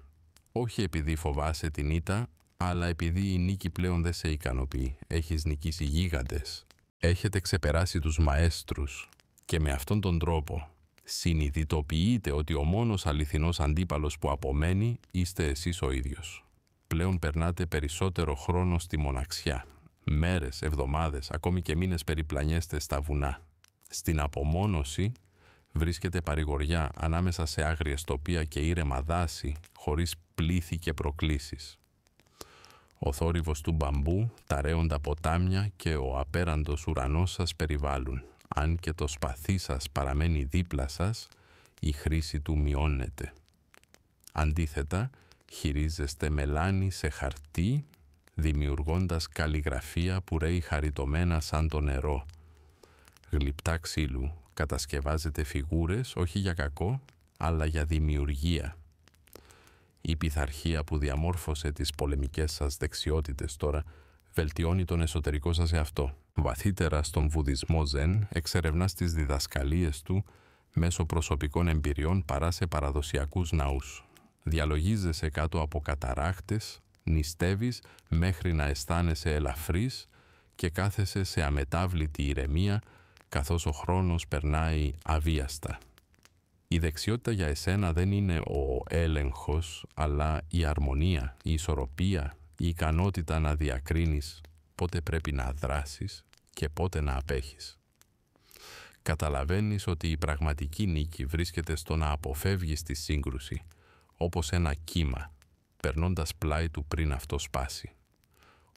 Όχι επειδή φοβάσαι την ήττα, αλλά επειδή η νίκη πλέον δεν σε ικανοποιεί. Έχεις νικήσει γίγαντες. Έχετε ξεπεράσει τους μαέστρους και με αυτόν τον τρόπο συνειδητοποιείτε ότι ο μόνος αληθινός αντίπαλος που απομένει είστε εσείς ο ίδιος. Πλέον περνάτε περισσότερο χρόνο στη μοναξιά. Μέρες, εβδομάδες, ακόμη και μήνες περιπλανιέστε στα βουνά. Στην απομόνωση βρίσκεται παρηγοριά ανάμεσα σε άγριες τοπία και ήρεμα δάση, χωρίς πλήθη και προκλήσεις. Ο θόρυβος του μπαμπού, τα ρέοντα ποτάμια και ο απέραντος ουρανός σας περιβάλλουν. Αν και το σπαθί σας παραμένει δίπλα σας, η χρήση του μειώνεται. Αντίθετα, χειρίζεστε μελάνι σε χαρτί, δημιουργώντας καλλιγραφία που ρέει χαριτωμένα σαν το νερό. Γλυπτά ξύλου, κατασκευάζετε φιγούρες όχι για κακό, αλλά για δημιουργία. Η πειθαρχία που διαμόρφωσε τις πολεμικές σας δεξιότητες τώρα βελτιώνει τον εσωτερικό σας εαυτό. Βαθύτερα στον βουδισμό Ζεν εξερευνάς τις διδασκαλίες του μέσω προσωπικών εμπειριών παρά σε παραδοσιακούς ναούς. Διαλογίζεσαι κάτω από καταράχτες, νηστεύεις μέχρι να αισθάνεσαι ελαφρύς και κάθεσαι σε αμετάβλητη ηρεμία καθώς ο χρόνος περνάει αβίαστα. Η δεξιότητα για εσένα δεν είναι ο έλεγχος, αλλά η αρμονία, η ισορροπία, η ικανότητα να διακρίνεις πότε πρέπει να δράσεις και πότε να απέχεις. Καταλαβαίνεις ότι η πραγματική νίκη βρίσκεται στο να αποφεύγεις τη σύγκρουση, όπως ένα κύμα, περνώντας πλάι του πριν αυτό σπάσει.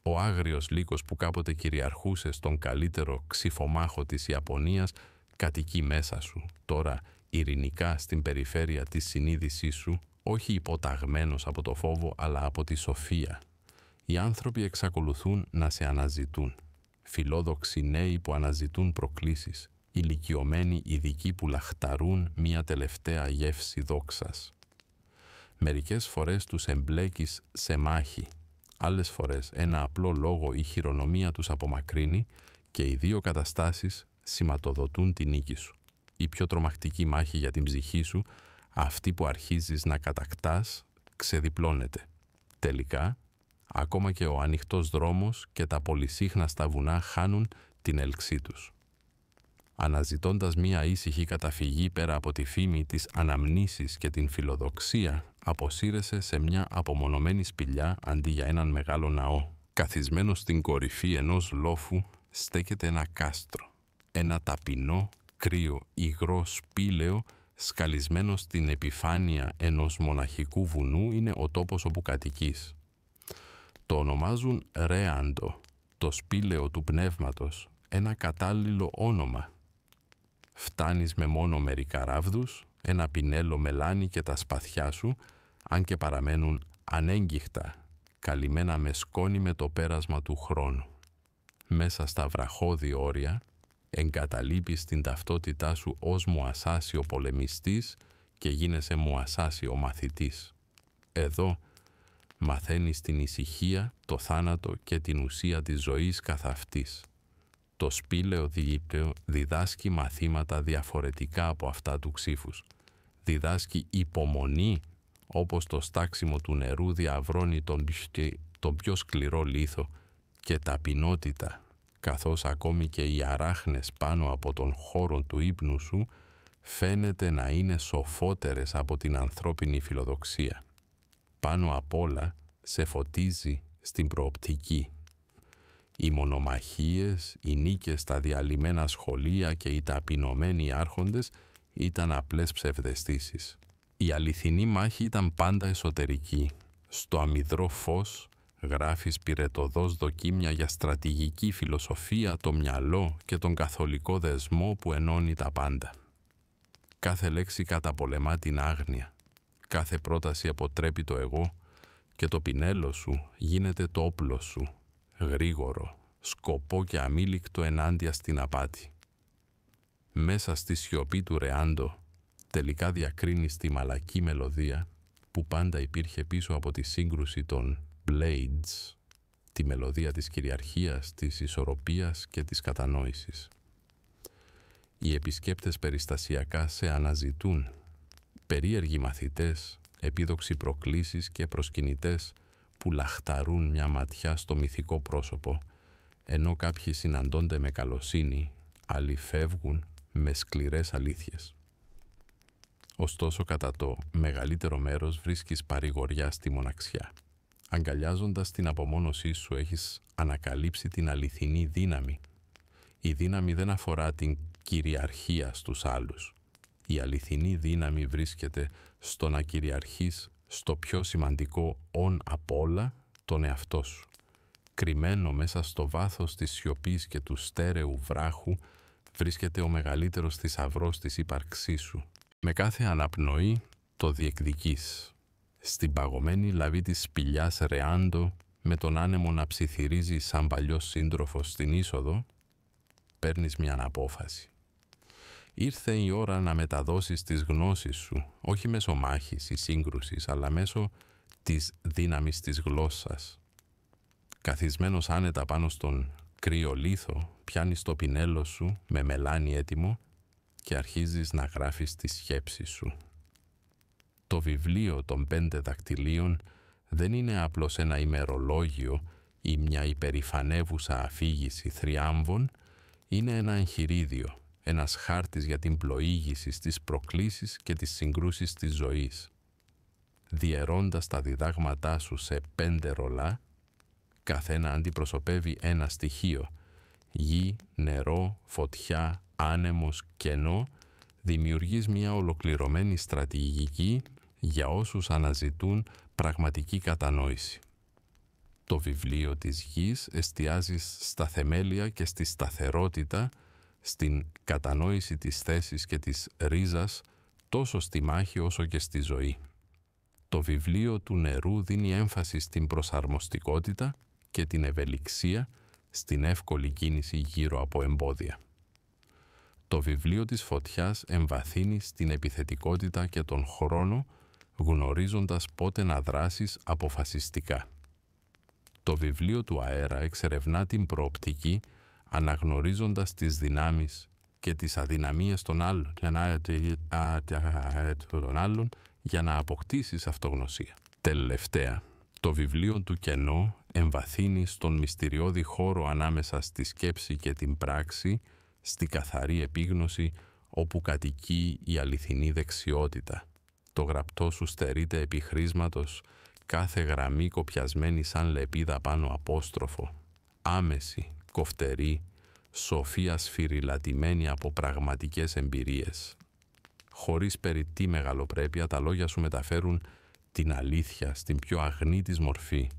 Ο άγριος λύκος που κάποτε κυριαρχούσε στον καλύτερο ξυφομάχο της Ιαπωνίας κατοικεί μέσα σου. Τώρα ειρηνικά στην περιφέρεια της συνείδησής σου, όχι υποταγμένος από το φόβο αλλά από τη σοφία. Οι άνθρωποι εξακολουθούν να σε αναζητούν. Φιλόδοξοι νέοι που αναζητούν προκλήσεις. Ηλικιωμένοι ειδικοί που λαχταρούν μια τελευταία γεύση δόξας. Μερικές φορές τους εμπλέκεις σε μάχη. Άλλες φορές ένα απλό λόγο ή χειρονομία τους απομακρύνει και οι δύο καταστάσεις σηματοδοτούν την νίκη σου. Η πιο τρομακτική μάχη για την ψυχή σου, αυτή που αρχίζεις να κατακτάς, ξεδιπλώνεται. Τελικά, ακόμα και ο ανοιχτός δρόμος και τα πολυσύχναστα βουνά χάνουν την έλξή τους. Αναζητώντας μία ήσυχη καταφυγή πέρα από τη φήμη της αναμνήσης και την φιλοδοξία, αποσύρεσαι σε μια απομονωμένη σπηλιά αντί για έναν μεγάλο ναό. Καθισμένο στην κορυφή ενός λόφου στέκεται ένα κάστρο. Ένα ταπεινό, κρύο, υγρό σπήλαιο σκαλισμένο στην επιφάνεια ενός μοναχικού βουνού είναι ο τόπος όπου κατοικείς. Το ονομάζουν Ρέαντο, το σπήλαιο του πνεύματος, ένα κατάλληλο όνομα. Φτάνεις με μόνο μερικά ράβδους, ένα πινέλο μελάνι και τα σπαθιά σου, αν και παραμένουν ανέγγιχτα, καλυμμένα με σκόνη με το πέρασμα του χρόνου. Μέσα στα βραχώδη όρια, εγκαταλείπεις την ταυτότητά σου ως μουασάσιο πολεμιστής και γίνεσαι μουασάσιο μαθητής. Εδώ μαθαίνεις την ησυχία, το θάνατο και την ουσία της ζωής καθ' αυτής. Το σπήλαιο διδάσκει μαθήματα διαφορετικά από αυτά του ξύφους. Διδάσκει υπομονή, όπως το στάξιμο του νερού διαβρώνει τον πιο σκληρό λίθο, και ταπεινότητα, καθώς ακόμη και οι αράχνες πάνω από τον χώρο του ύπνου σου φαίνεται να είναι σοφότερες από την ανθρώπινη φιλοδοξία. Πάνω απ' όλα σε φωτίζει στην προοπτική. Οι μονομαχίες, οι νίκες στα διαλυμένα σχολεία και οι ταπεινωμένοι άρχοντες ήταν απλές ψευδαισθήσεις. Η αληθινή μάχη ήταν πάντα εσωτερική. Στο αμυδρό φως γράφεις πυρετωδώς δοκίμια για στρατηγική φιλοσοφία, το μυαλό και τον καθολικό δεσμό που ενώνει τα πάντα. Κάθε λέξη καταπολεμά την άγνοια. Κάθε πρόταση αποτρέπει το εγώ και το πινέλο σου γίνεται το όπλο σου, γρήγορο, σκοπό και αμήλικτο ενάντια στην απάτη. Μέσα στη σιωπή του Ρεάντο τελικά διακρίνεις τη μαλακή μελωδία που πάντα υπήρχε πίσω από τη σύγκρουση των Blades, τη μελωδία της κυριαρχίας, της ισορροπίας και της κατανόησης. Οι επισκέπτες περιστασιακά σε αναζητούν, περίεργοι μαθητές, επίδοξοι προκλήσεις και προσκυνητές που λαχταρούν μια ματιά στο μυθικό πρόσωπο, ενώ κάποιοι συναντώνται με καλοσύνη, άλλοι φεύγουν με σκληρές αλήθειες. Ωστόσο, κατά το μεγαλύτερο μέρος βρίσκεις παρηγοριά στη μοναξιά. Αγκαλιάζοντας την απομόνωσή σου έχεις ανακαλύψει την αληθινή δύναμη. Η δύναμη δεν αφορά την κυριαρχία στους άλλους. Η αληθινή δύναμη βρίσκεται στο να κυριαρχείς στο πιο σημαντικό «ον» απ' όλα, τον εαυτό σου. Κρυμμένο μέσα στο βάθος της σιωπής και του στέρεου βράχου βρίσκεται ο μεγαλύτερος θησαυρός της ύπαρξής σου. Με κάθε αναπνοή το διεκδικείς. Στην παγωμένη λαβή της σπηλιάς Ρεάντο, με τον άνεμο να ψιθυρίζει σαν παλιός σύντροφος στην είσοδο, παίρνεις μια απόφαση. Ήρθε η ώρα να μεταδώσεις τις γνώσεις σου, όχι μέσω μάχης ή σύγκρουσης, αλλά μέσω της δύναμης της γλώσσας. Καθισμένος άνετα πάνω στον κρύο λίθο, πιάνεις το πινέλο σου με μελάνι έτοιμο και αρχίζεις να γράφεις τις σκέψεις σου. Το βιβλίο των 5 δακτυλίων δεν είναι απλώς ένα ημερολόγιο ή μια υπερηφανεύουσα αφήγηση θριάμβων, είναι ένα εγχειρίδιο, ένας χάρτης για την πλοήγηση στις προκλήσεις και τις συγκρούσεις της ζωής. Διαιρώντας τα διδάγματά σου σε 5 ρολά, καθένα αντιπροσωπεύει ένα στοιχείο. Γη, νερό, φωτιά, άνεμος, κενό, δημιουργείς μια ολοκληρωμένη στρατηγική για όσους αναζητούν πραγματική κατανόηση. Το βιβλίο της γης εστιάζει στα θεμέλια και στη σταθερότητα, στην κατανόηση της θέσης και της ρίζας τόσο στη μάχη όσο και στη ζωή. Το βιβλίο του νερού δίνει έμφαση στην προσαρμοστικότητα και την ευελιξία στην εύκολη κίνηση γύρω από εμπόδια. Το βιβλίο της φωτιάς εμβαθύνει στην επιθετικότητα και τον χρόνο, γνωρίζοντας πότε να δράσεις αποφασιστικά. Το βιβλίο του αέρα εξερευνά την προοπτική, αναγνωρίζοντας τις δυνάμεις και τις αδυναμίες των άλλων για να αποκτήσεις αυτογνωσία. Τελευταία, το βιβλίο του κενό εμβαθύνει στον μυστηριώδη χώρο ανάμεσα στη σκέψη και την πράξη, στη καθαρή επίγνωση όπου κατοικεί η αληθινή δεξιότητα. Το γραπτό σου στερείται επί χρήσματος, κάθε γραμμή κοπιασμένη σαν λεπίδα πάνω απόστροφο, άμεση, κοφτερή, σοφία σφυριλατημένη από πραγματικές εμπειρίες. Χωρίς περιττή μεγαλοπρέπεια, τα λόγια σου μεταφέρουν την αλήθεια στην πιο αγνή της μορφή.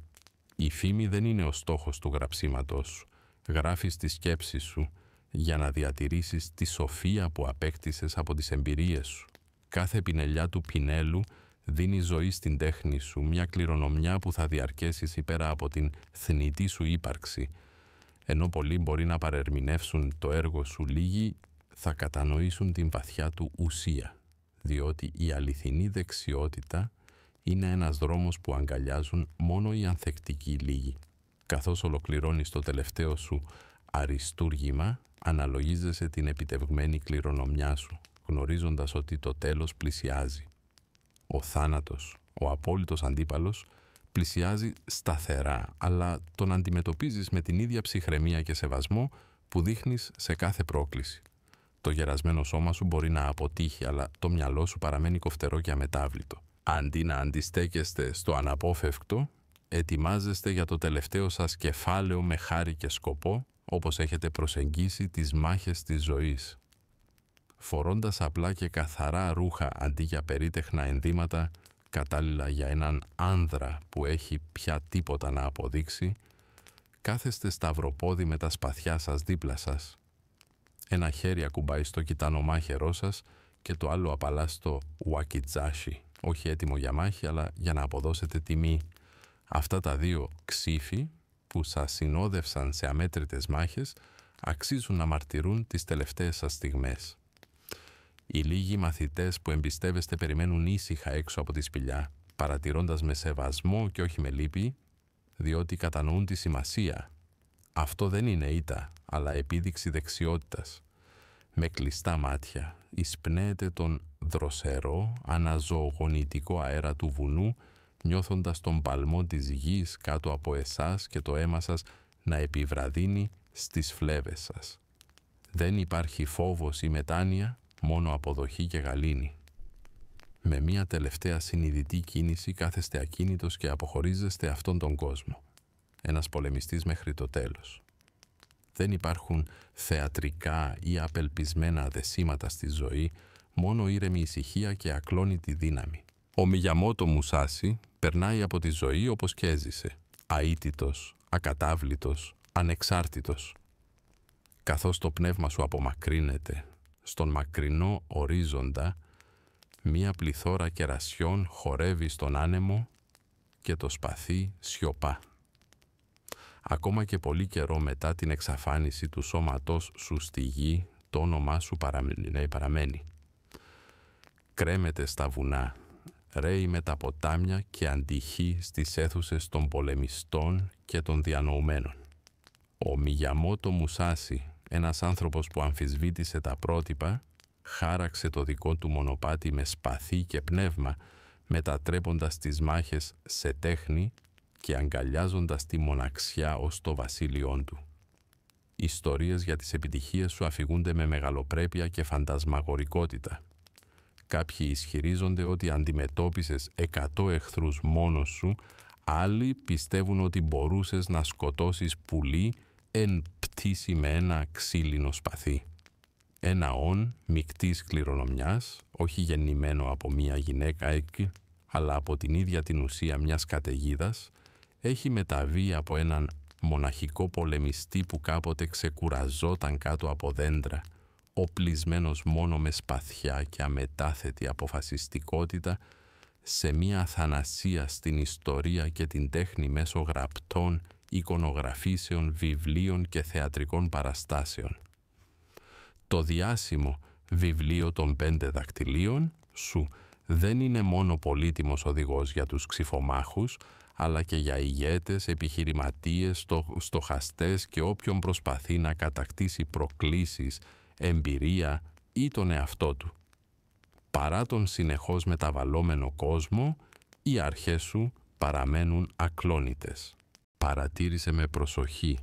Η φήμη δεν είναι ο στόχος του γραψίματος σου. Γράφεις τη σκέψη σου για να διατηρήσεις τη σοφία που απέκτησες από τις εμπειρίες σου. Κάθε πινελιά του πινέλου δίνει ζωή στην τέχνη σου, μια κληρονομιά που θα διαρκέσεις πέρα από την θνητή σου ύπαρξη. Ενώ πολλοί μπορεί να παρερμηνεύσουν το έργο σου, λίγοι θα κατανοήσουν την βαθιά του ουσία, διότι η αληθινή δεξιότητα είναι ένας δρόμος που αγκαλιάζουν μόνο οι ανθεκτικοί λίγοι. Καθώς ολοκληρώνεις το τελευταίο σου αριστούργημα, αναλογίζεσαι την επιτευγμένη κληρονομιά σου, γνωρίζοντας ότι το τέλος πλησιάζει. Ο θάνατος, ο απόλυτος αντίπαλος, πλησιάζει σταθερά, αλλά τον αντιμετωπίζεις με την ίδια ψυχραιμία και σεβασμό που δείχνεις σε κάθε πρόκληση. Το γερασμένο σώμα σου μπορεί να αποτύχει, αλλά το μυαλό σου παραμένει κοφτερό και αμετάβλητο. Αντί να αντιστέκεστε στο αναπόφευκτο, ετοιμάζεστε για το τελευταίο σας κεφάλαιο με χάρη και σκοπό, όπως έχετε προσεγγίσει τις μάχες της ζωής. Φορώντας απλά και καθαρά ρούχα αντί για περίτεχνα ενδύματα, κατάλληλα για έναν άνδρα που έχει πια τίποτα να αποδείξει, κάθεστε σταυροπόδι με τα σπαθιά σας δίπλα σας. Ένα χέρι ακουμπάει στο κιτανομάχαιρό σας και το άλλο απαλά στο ουακιτζάσι, όχι έτοιμο για μάχη, αλλά για να αποδώσετε τιμή. Αυτά τα δύο ξύφη που σας συνόδευσαν σε αμέτρητες μάχες αξίζουν να μαρτυρούν τις τελευταίες σας στιγμές. Οι λίγοι μαθητές που εμπιστεύεστε περιμένουν ήσυχα έξω από τη σπηλιά, παρατηρώντας με σεβασμό και όχι με λύπη, διότι κατανοούν τη σημασία. Αυτό δεν είναι ήττα, αλλά επίδειξη δεξιότητας. Με κλειστά μάτια εισπνέετε τον δροσερό, αναζωογονητικό αέρα του βουνού, νιώθοντας τον παλμό της γης κάτω από εσάς και το αίμα σας να επιβραδύνει στις φλέβες σας. Δεν υπάρχει φόβος ή μετάνοια, μόνο αποδοχή και γαλήνη. Με μια τελευταία συνειδητή κίνηση κάθεστε ακίνητος και αποχωρίζεστε αυτόν τον κόσμο. Ένας πολεμιστής μέχρι το τέλος. Δεν υπάρχουν θεατρικά ή απελπισμένα δεσίματα στη ζωή, μόνο ήρεμη ησυχία και ακλόνητη δύναμη. Ο Μιγιαμότο Μουσάσι περνάει από τη ζωή όπως και έζησε, αίτητος, ακατάβλητος, ανεξάρτητος. Καθώς το πνεύμα σου απομακρύνεται, στον μακρινό ορίζοντα, μία πληθώρα κερασιών χορεύει στον άνεμο και το σπαθί σιωπά. Ακόμα και πολύ καιρό μετά την εξαφάνιση του σώματός σου στη γη, το όνομά σου παραμένει. Κρέμεται στα βουνά, ρέει με τα ποτάμια και αντυχεί στις αίθουσες των πολεμιστών και των διανοουμένων. Ο Μιγιαμότο Μουσάσι, ένας άνθρωπος που αμφισβήτησε τα πρότυπα, χάραξε το δικό του μονοπάτι με σπαθί και πνεύμα, μετατρέποντας τις μάχες σε τέχνη και αγκαλιάζοντας τη μοναξιά ως το βασίλειόν του. Ιστορίες για τις επιτυχίες σου αφηγούνται με μεγαλοπρέπεια και φαντασμαγορικότητα. Κάποιοι ισχυρίζονται ότι αντιμετώπισες 100 εχθρούς μόνος σου, άλλοι πιστεύουν ότι μπορούσες να σκοτώσεις πουλί εν πτήσει με ένα ξύλινο σπαθί. Ένα όν μικτής κληρονομιάς, όχι γεννημένο από μία γυναίκα αλλά από την ίδια την ουσία μιας καταιγίδας, έχει μεταβεί από έναν μοναχικό πολεμιστή που κάποτε ξεκουραζόταν κάτω από δέντρα, οπλισμένος μόνο με σπαθιά και αμετάθετη αποφασιστικότητα, σε μία αθανασία στην ιστορία και την τέχνη μέσω γραπτών, εικονογραφήσεων, βιβλίων και θεατρικών παραστάσεων. Το διάσημο βιβλίο των 5 δακτυλίων σου δεν είναι μόνο πολύτιμος οδηγός για τους ξυφομάχους, αλλά και για ηγέτες, επιχειρηματίες, στοχαστές και όποιον προσπαθεί να κατακτήσει προκλήσεις, εμπειρία ή τον εαυτό του. Παρά τον συνεχώς μεταβαλλόμενο κόσμο, οι αρχές σου παραμένουν ακλόνητες. Παρατήρησε με προσοχή,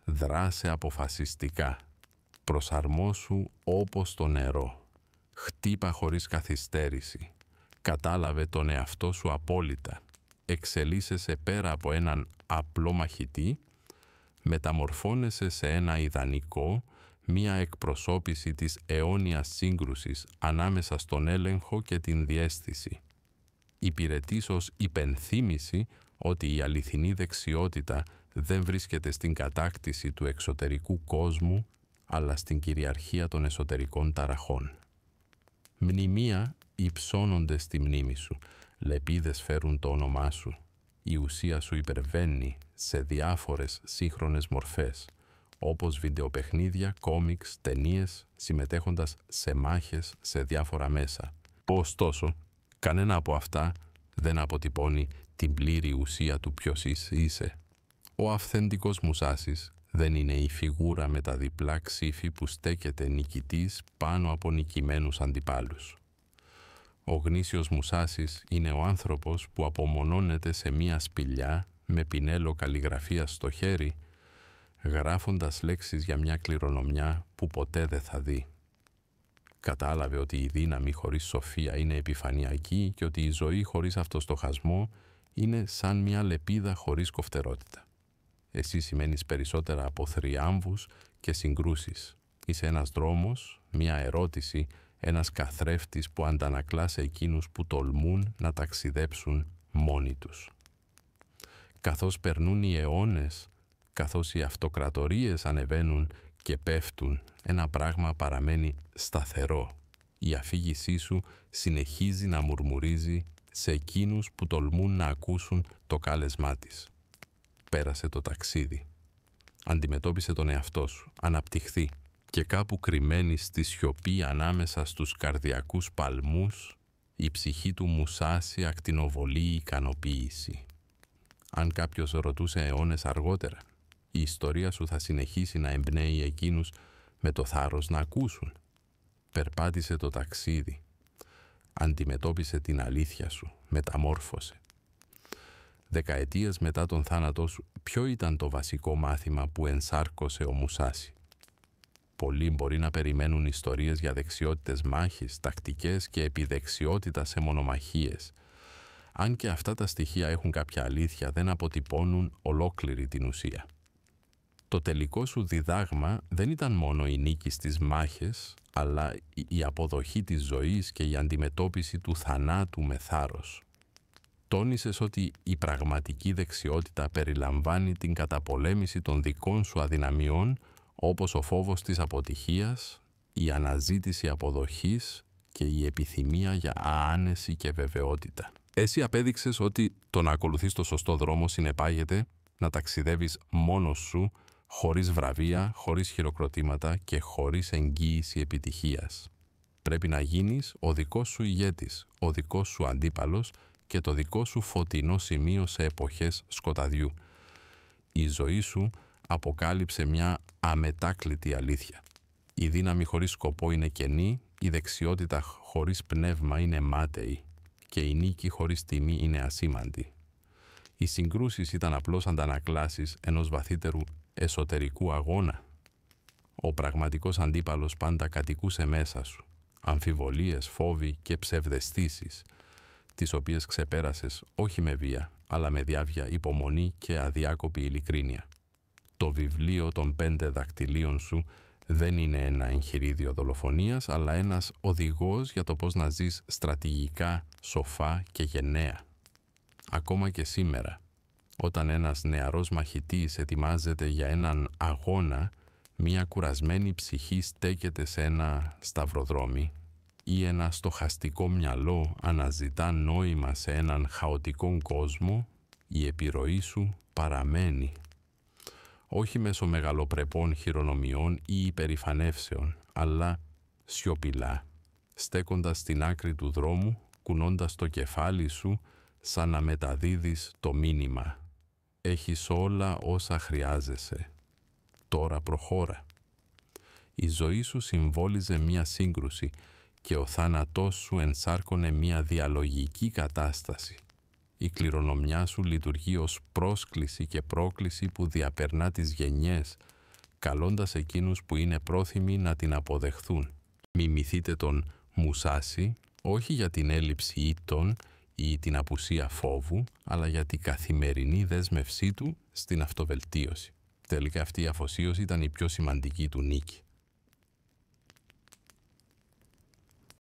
δράσε αποφασιστικά, προσαρμόσου όπως το νερό, χτύπα χωρίς καθυστέρηση, κατάλαβε τον εαυτό σου απόλυτα, εξελίσσεσαι πέρα από έναν απλό μαχητή, μεταμορφώνεσαι σε ένα ιδανικό, μία εκπροσώπηση της αιώνιας σύγκρουσης ανάμεσα στον έλεγχο και την διαίσθηση. Υπηρετείς ως υπενθύμηση ότι η αληθινή δεξιότητα δεν βρίσκεται στην κατάκτηση του εξωτερικού κόσμου, αλλά στην κυριαρχία των εσωτερικών ταραχών. Μνημεία υψώνονται στη μνήμη σου, λεπίδες φέρουν το όνομά σου. Η ουσία σου υπερβαίνει σε διάφορες σύγχρονες μορφές, όπως βιντεοπαιχνίδια, κόμιξ, ταινίες, συμμετέχοντας σε μάχες σε διάφορα μέσα. Ωστόσο, κανένα από αυτά δεν αποτυπώνει την πλήρη ουσία του ποιος είσαι. Ο αυθεντικός Μουσάσης δεν είναι η φιγούρα με τα διπλά ξύφη που στέκεται νικητής πάνω από νικημένους αντιπάλους. Ο γνήσιος Μουσάσης είναι ο άνθρωπος που απομονώνεται σε μία σπηλιά με πινέλο καλλιγραφίας στο χέρι, γράφοντας λέξεις για μια κληρονομιά που ποτέ δεν θα δει. Κατάλαβε ότι η δύναμη χωρίς σοφία είναι επιφανειακή και ότι η ζωή χωρίς αυτοστοχασμό είναι σαν μια λεπίδα χωρίς κοφτερότητα. Εσύ σημαίνεις περισσότερα από θριάμβους και συγκρούσεις. Είσαι ένας δρόμος, μια ερώτηση, ένας καθρέφτης που αντανακλά σε εκείνους που τολμούν να ταξιδέψουν μόνοι τους. Καθώς περνούν οι αιώνες, καθώς οι αυτοκρατορίες ανεβαίνουν και πέφτουν, ένα πράγμα παραμένει σταθερό. Η αφήγησή σου συνεχίζει να μουρμουρίζει σε εκείνους που τολμούν να ακούσουν το κάλεσμά της. Πέρασε το ταξίδι. Αντιμετώπισε τον εαυτό σου. Αναπτυχθεί. Και κάπου κρυμμένη στη σιωπή ανάμεσα στους καρδιακούς παλμούς, η ψυχή του Μουσάση ακτινοβολεί η ικανοποίηση. Αν κάποιος ρωτούσε αιώνες αργότερα, η ιστορία σου θα συνεχίσει να εμπνέει εκείνους με το θάρρος να ακούσουν. Περπάτησε το ταξίδι. Αντιμετώπισε την αλήθεια σου. Μεταμόρφωσε. Δεκαετίες μετά τον θάνατό σου, ποιο ήταν το βασικό μάθημα που ενσάρκωσε ο Μουσάση? Πολλοί μπορεί να περιμένουν ιστορίες για δεξιότητες μάχης, τακτικές και επιδεξιότητα σε μονομαχίες. Αν και αυτά τα στοιχεία έχουν κάποια αλήθεια, δεν αποτυπώνουν ολόκληρη την ουσία. Το τελικό σου διδάγμα δεν ήταν μόνο η νίκη στις μάχες, αλλά η αποδοχή της ζωής και η αντιμετώπιση του θανάτου με θάρρος. Τόνισες ότι η πραγματική δεξιότητα περιλαμβάνει την καταπολέμηση των δικών σου αδυναμιών, όπως ο φόβος της αποτυχίας, η αναζήτηση αποδοχής και η επιθυμία για άνεση και βεβαιότητα. Εσύ απέδειξες ότι το να ακολουθείς το σωστό δρόμο συνεπάγεται να ταξιδεύεις μόνος σου, χωρίς βραβεία, χωρίς χειροκροτήματα και χωρίς εγγύηση επιτυχίας. Πρέπει να γίνεις ο δικός σου ηγέτης, ο δικός σου αντίπαλος και το δικό σου φωτεινό σημείο σε εποχές σκοταδιού. Η ζωή σου αποκάλυψε μια αμετάκλητη αλήθεια. Η δύναμη χωρίς σκοπό είναι κενή, η δεξιότητα χωρίς πνεύμα είναι μάταιη και η νίκη χωρίς τιμή είναι ασήμαντη. Οι συγκρούσεις ήταν απλώς αντανακλάσεις ενός βαθύτερου εσωτερικού αγώνα. Ο πραγματικός αντίπαλος πάντα κατοικούσε μέσα σου. Αμφιβολίες, φόβοι και ψευδαισθήσεις, τις οποίες ξεπέρασες όχι με βία, αλλά με διάβια υπομονή και αδιάκοπη ειλικρίνεια. Το βιβλίο των 5 δακτυλίων σου δεν είναι ένα εγχειρίδιο δολοφονίας, αλλά ένας οδηγός για το πώς να ζεις στρατηγικά, σοφά και γενναία. Ακόμα και σήμερα, όταν ένας νεαρός μαχητής ετοιμάζεται για έναν αγώνα, Μία κουρασμένη ψυχή στέκεται σε ένα σταυροδρόμι ή ένα στοχαστικό μυαλό αναζητά νόημα σε έναν χαοτικό κόσμο, η επιρροή σου παραμένει. Όχι μέσω μεγαλοπρεπών χειρονομιών ή υπερηφανεύσεων, αλλά σιωπηλά, στέκοντας στην άκρη του δρόμου, κουνώντας το κεφάλι σου σαν να μεταδίδεις το μήνυμα. Έχεις όλα όσα χρειάζεσαι. Τώρα προχώρα. Η ζωή σου συμβόλιζε μία σύγκρουση και ο θάνατός σου ενσάρκωνε μία διαλογική κατάσταση. Η κληρονομιά σου λειτουργεί ως πρόσκληση και πρόκληση που διαπερνά τις γενιές, καλώντας εκείνους που είναι πρόθυμοι να την αποδεχθούν. Μιμηθείτε τον Μουσάσι, όχι για την έλλειψη ήττων ή την απουσία φόβου, αλλά για την καθημερινή δέσμευσή του στην αυτοβελτίωση. Τελικά αυτή η αφοσίωση ήταν η πιο σημαντική του νίκη.